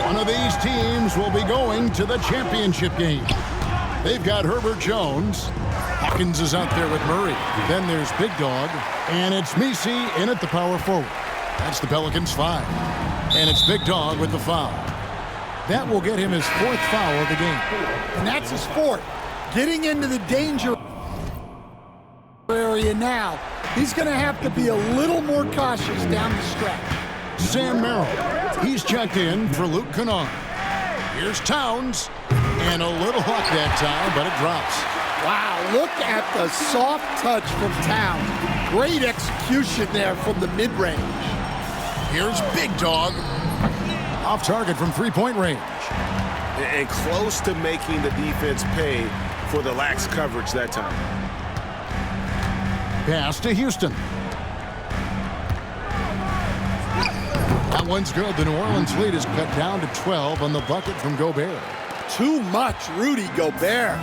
One of these teams will be going to the championship game. They've got Herbert Jones. Hawkins is out there with Murray. Then there's Big Dog. And it's Messi in at the power forward. That's the Pelicans 5. And it's Big Dog with the foul. That will get him his 4th foul of the game. And that's his 4th. Getting into the danger area now. He's going to have to be a little more cautious down the stretch. Sam Merrill. He's checked in for Luke Kennard. Here's Towns. And a little luck that time, but it drops. Wow, look at the soft touch from Towns. Great execution there from the mid-range. Here's Big Dog. Off target from three-point range. And close to making the defense pay for the lax coverage that time. Pass to Houston. That one's good. The New Orleans lead is cut down to 12 on the bucket from Gobert. Too much Rudy Gobert.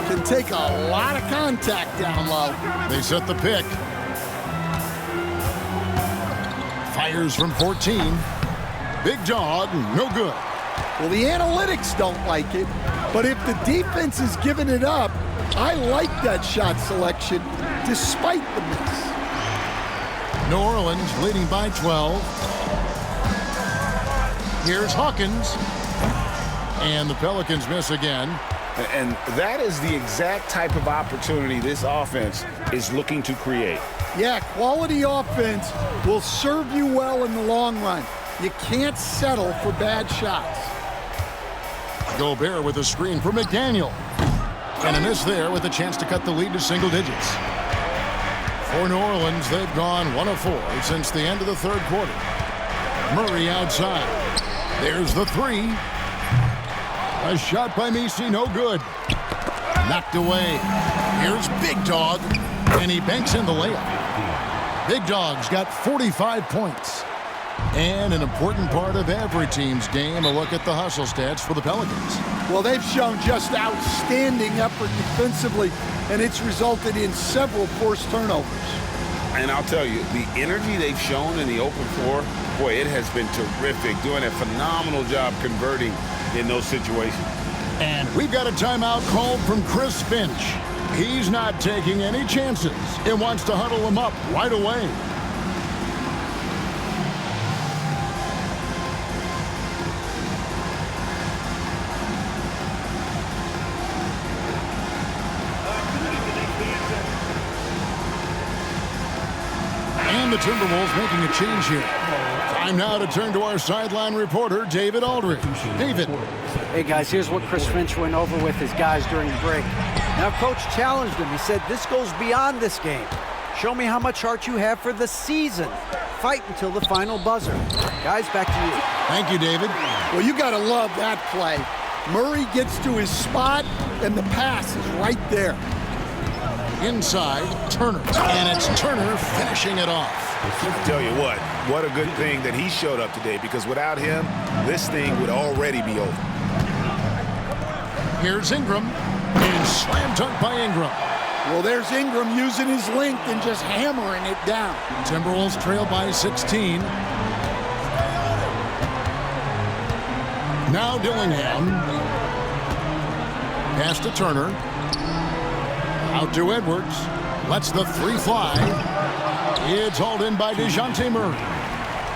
Can take a lot of contact down low. They set the pick. Fires from 14. Big Dog, no good. Well, the analytics don't like it, but if the defense is giving it up, I like that shot selection despite the miss. New Orleans leading by 12. Here's Hawkins. And the Pelicans miss again. And that is the exact type of opportunity this offense is looking to create. Yeah, quality offense will serve you well in the long run. You can't settle for bad shots. Gobert with a screen for McDaniel. And a miss there with a chance to cut the lead to single digits. For New Orleans, they've gone 1 of 4 since the end of the third quarter. Murray outside. There's the 3. A shot by Messi, no good. Knocked away. Here's Big Dog, and he banks in the layup. Big Dog's got 45 points. And an important part of every team's game, a look at the hustle stats for the Pelicans. Well, they've shown just outstanding effort defensively, and it's resulted in several forced turnovers. And I'll tell you, the energy they've shown in the open floor, boy, it has been terrific, doing a phenomenal job converting in those situations. And we've got a timeout called from Chris Finch. He's not taking any chances and wants to huddle them up right away. And the Timberwolves making a change here. Time now to turn to our sideline reporter, David Aldridge. David. Hey, guys, here's what Chris Finch went over with his guys during the break. Now, Coach challenged him. He said, this goes beyond this game. Show me how much heart you have for the season. Fight until the final buzzer. Guys, back to you. Thank you, David. Well, you got to love that play. Murray gets to his spot, and the pass is right there. Inside, Turner. And it's Turner finishing it off. I tell you what a good thing that he showed up today, because without him, this thing would already be over. Here's Ingram, and slam dunk by Ingram. Well, there's Ingram using his length and just hammering it down. Timberwolves trail by 16. Now Dillingham. Pass to Turner. Out to Edwards. Lets the three fly. It's hauled in by DeJounte Murray.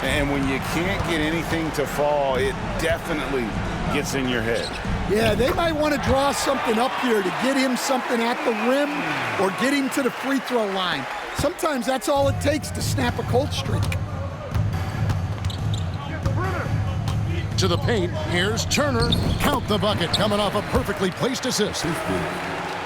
And when you can't get anything to fall, it definitely gets in your head. Yeah, they might want to draw something up here to get him something at the rim or get him to the free throw line. Sometimes that's all it takes to snap a cold streak. To the paint, here's Turner. Count the bucket, coming off a perfectly placed assist.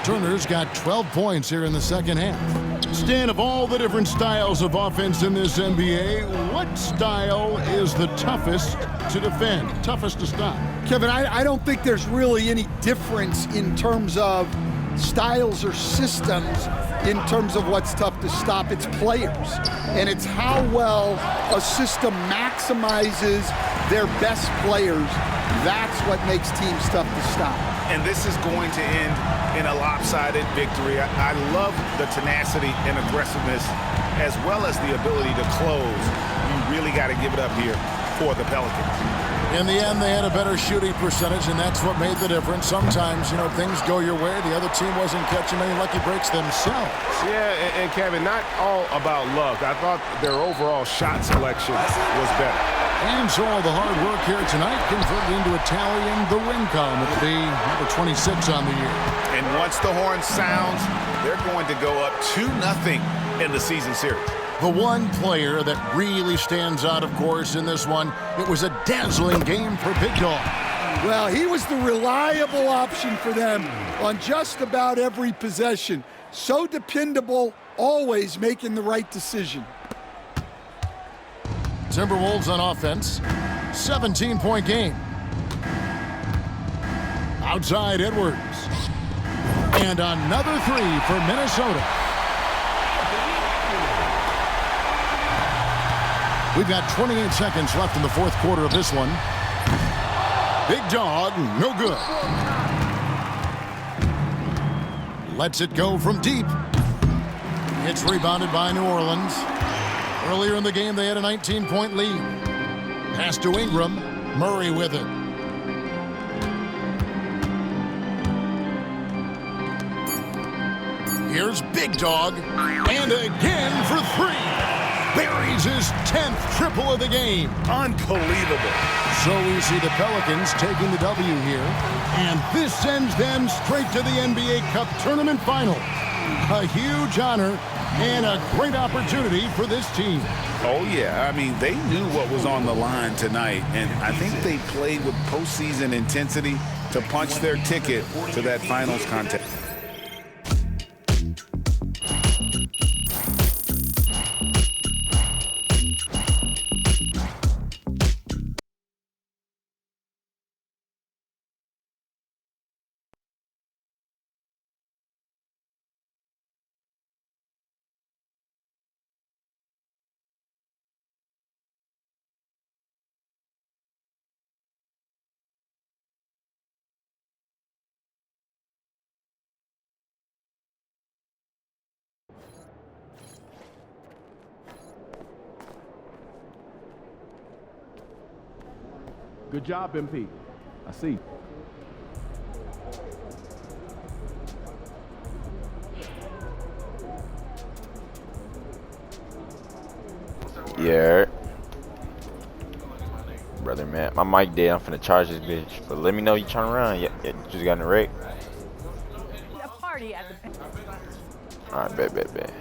Turner's got 12 points here in the second half. Stan, of all the different styles of offense in this NBA, what style is the toughest to defend, toughest to stop? Kevin, I don't think there's really any difference in terms of styles or systems in terms of what's tough to stop. It's players, and it's how well a system maximizes their best players. That's what makes teams tough to stop. And this is going to end in a lopsided victory. I love the tenacity and aggressiveness, as well as the ability to close. You really got to give it up here for the Pelicans. In the end, they had a better shooting percentage, and that's what made the difference. Sometimes, things go your way. The other team wasn't catching many lucky breaks themselves. Yeah, and Kevin, not all about luck. I thought their overall shot selection was better. And so all the hard work here tonight converted into a tally in the win column. It'll be number 26 on the year. And once the horn sounds, they're going to go up 2-0 in the season series. The one player that really stands out, of course, in this one, it was a dazzling game for Big Dog. Well, he was the reliable option for them on just about every possession. So dependable, always making the right decision. Timberwolves on offense, 17-point game. Outside Edwards. And another three for Minnesota. We've got 28 seconds left in the fourth quarter of this one. Big Dog, no good. Lets it go from deep. It's rebounded by New Orleans. Earlier in the game, they had a 19-point lead. Pass to Ingram. Murray with it. Here's Big Dog. And again for three. Buries his 10th triple of the game. Unbelievable. So we see the Pelicans taking the W here. And this sends them straight to the NBA Cup Tournament Final. A huge honor and a great opportunity for this team. Oh, yeah. I mean, they knew what was on the line tonight, and I think they played with postseason intensity to punch their ticket to that finals contest. Good job, MP. I see. Yeah. Brother, man. My mic dead. I'm finna charge this bitch. But let me know you turn around. Yeah, just got in the wreck. A party at the... Alright, bet.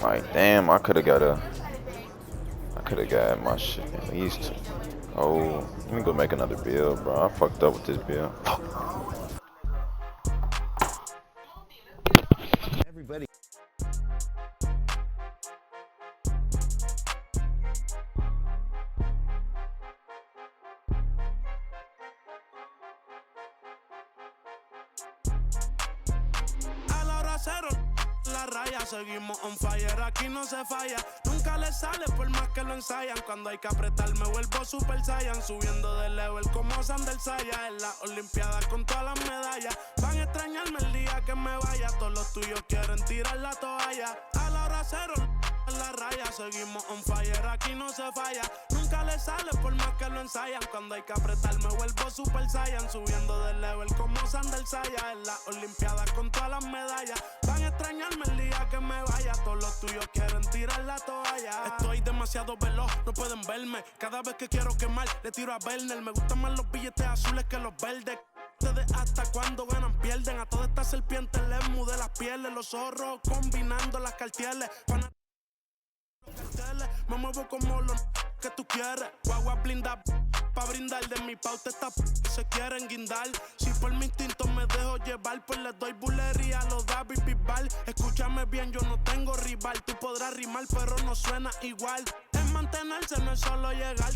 Like, damn, I could have got my shit at least. Oh, let me go make another build, bro. I fucked up with this build. Everybody. La raya, seguimos on fire, aquí no se falla. Nunca le sale por más que lo ensayan. Cuando hay que apretar me vuelvo super saiyan. Subiendo de level como Sander Saya. En las olimpiadas con todas las medallas. Van a extrañarme el día que me vaya. Todos los tuyos quieren tirar la toalla. A la hora cero en la raya, seguimos on fire, aquí no se falla. Nunca le sale por más que lo ensayan. Cuando hay que apretar me vuelvo super saiyan. Subiendo de level como Sander Saya. En las olimpiadas con todas las medallas. Van a extrañarme el día que me vaya. Todos los tuyos quieren tirar la toalla. Estoy demasiado veloz, no pueden verme. Cada vez que quiero quemar, le tiro a Werner. Me gustan más los billetes azules que los verdes. Ustedes hasta cuando ganan pierden. A todas estas serpientes les mudé las pieles. Los zorros combinando las cartieles. Me muevo como los que tú quieres. Guagua blinda pa' brindar. De mi pauta esta se quieren guindar. Si por mi instinto me dejo llevar, pues les doy bulería a los David Bisbal. Escúchame bien, yo no tengo rival. Tú podrás rimar, pero no suena igual. Es mantenerse, no es solo llegar.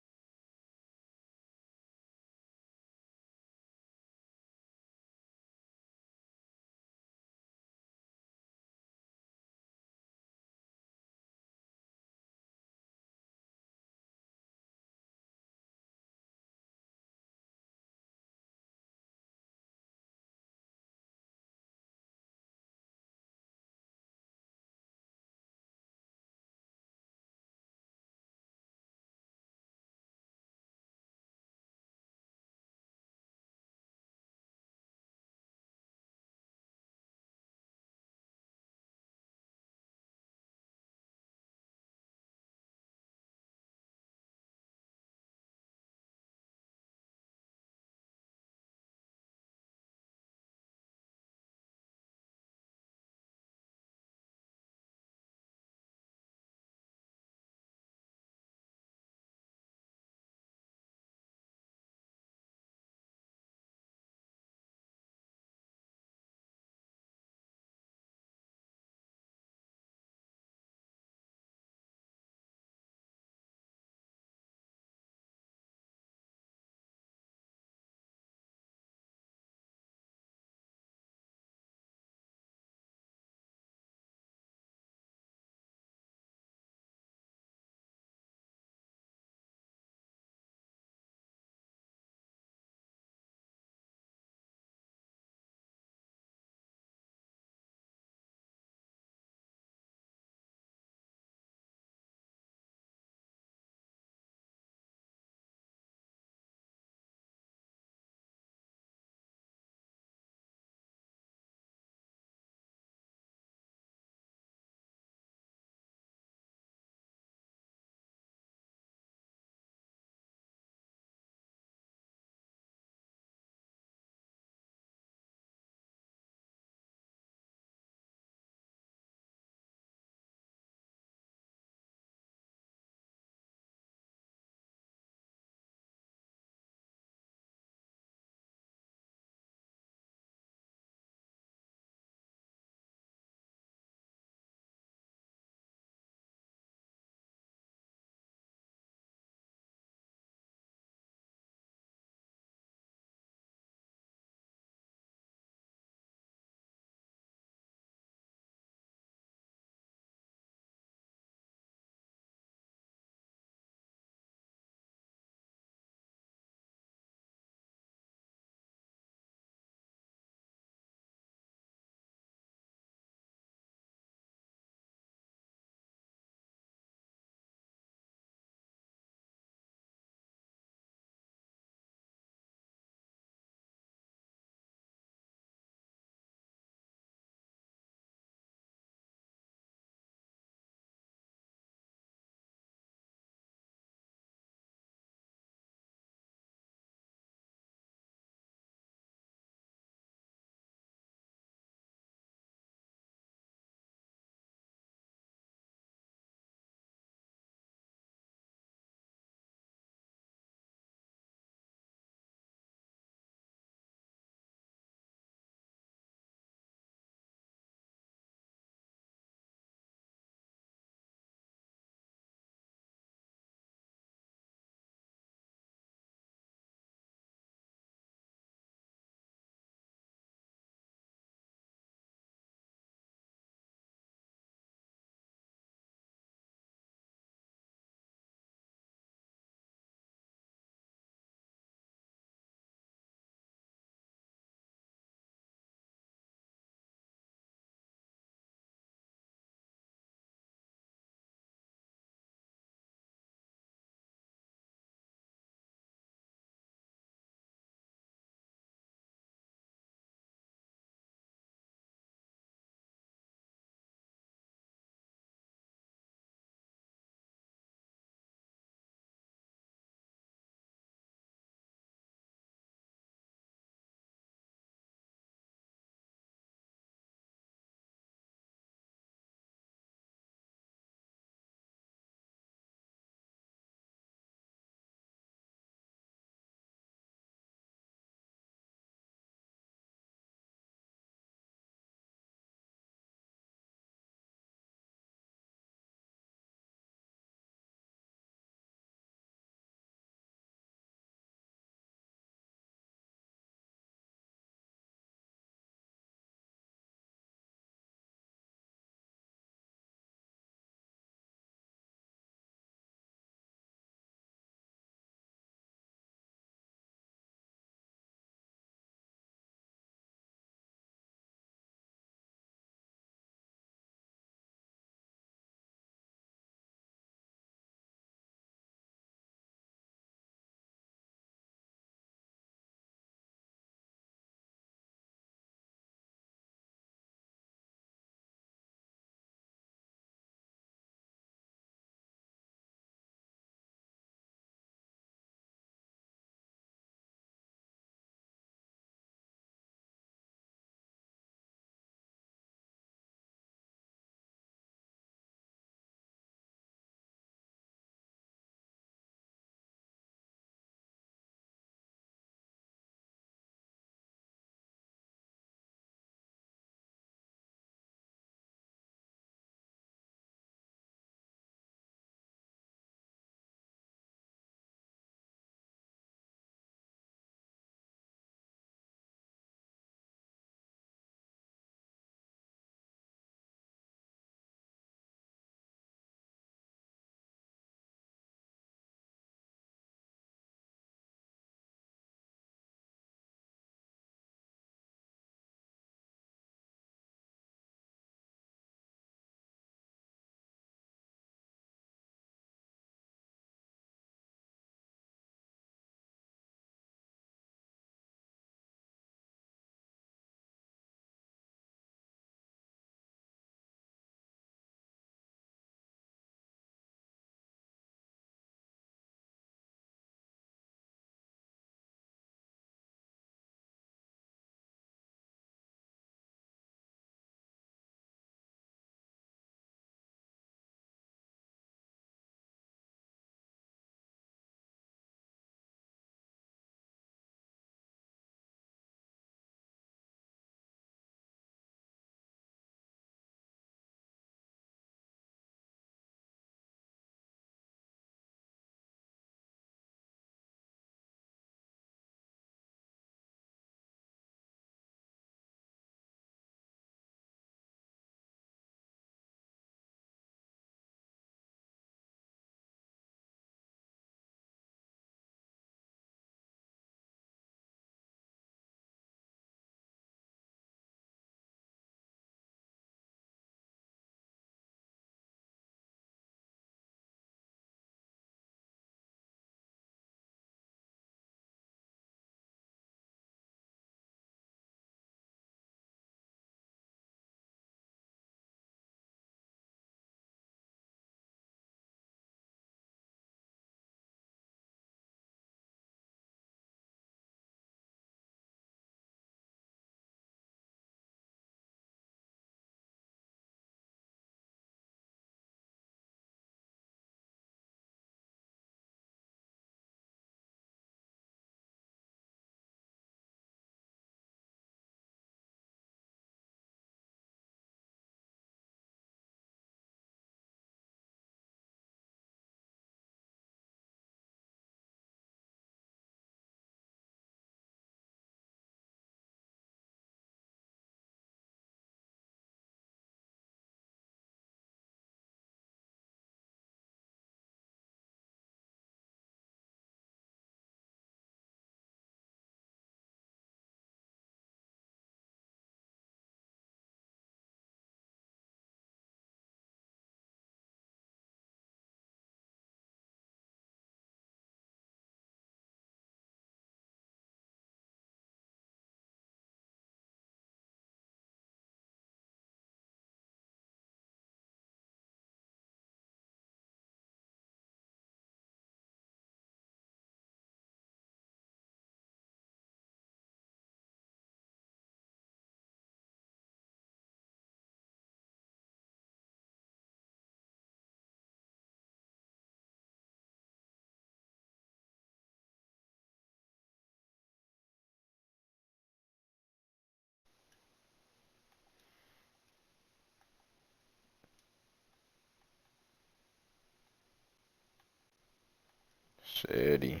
Shitty.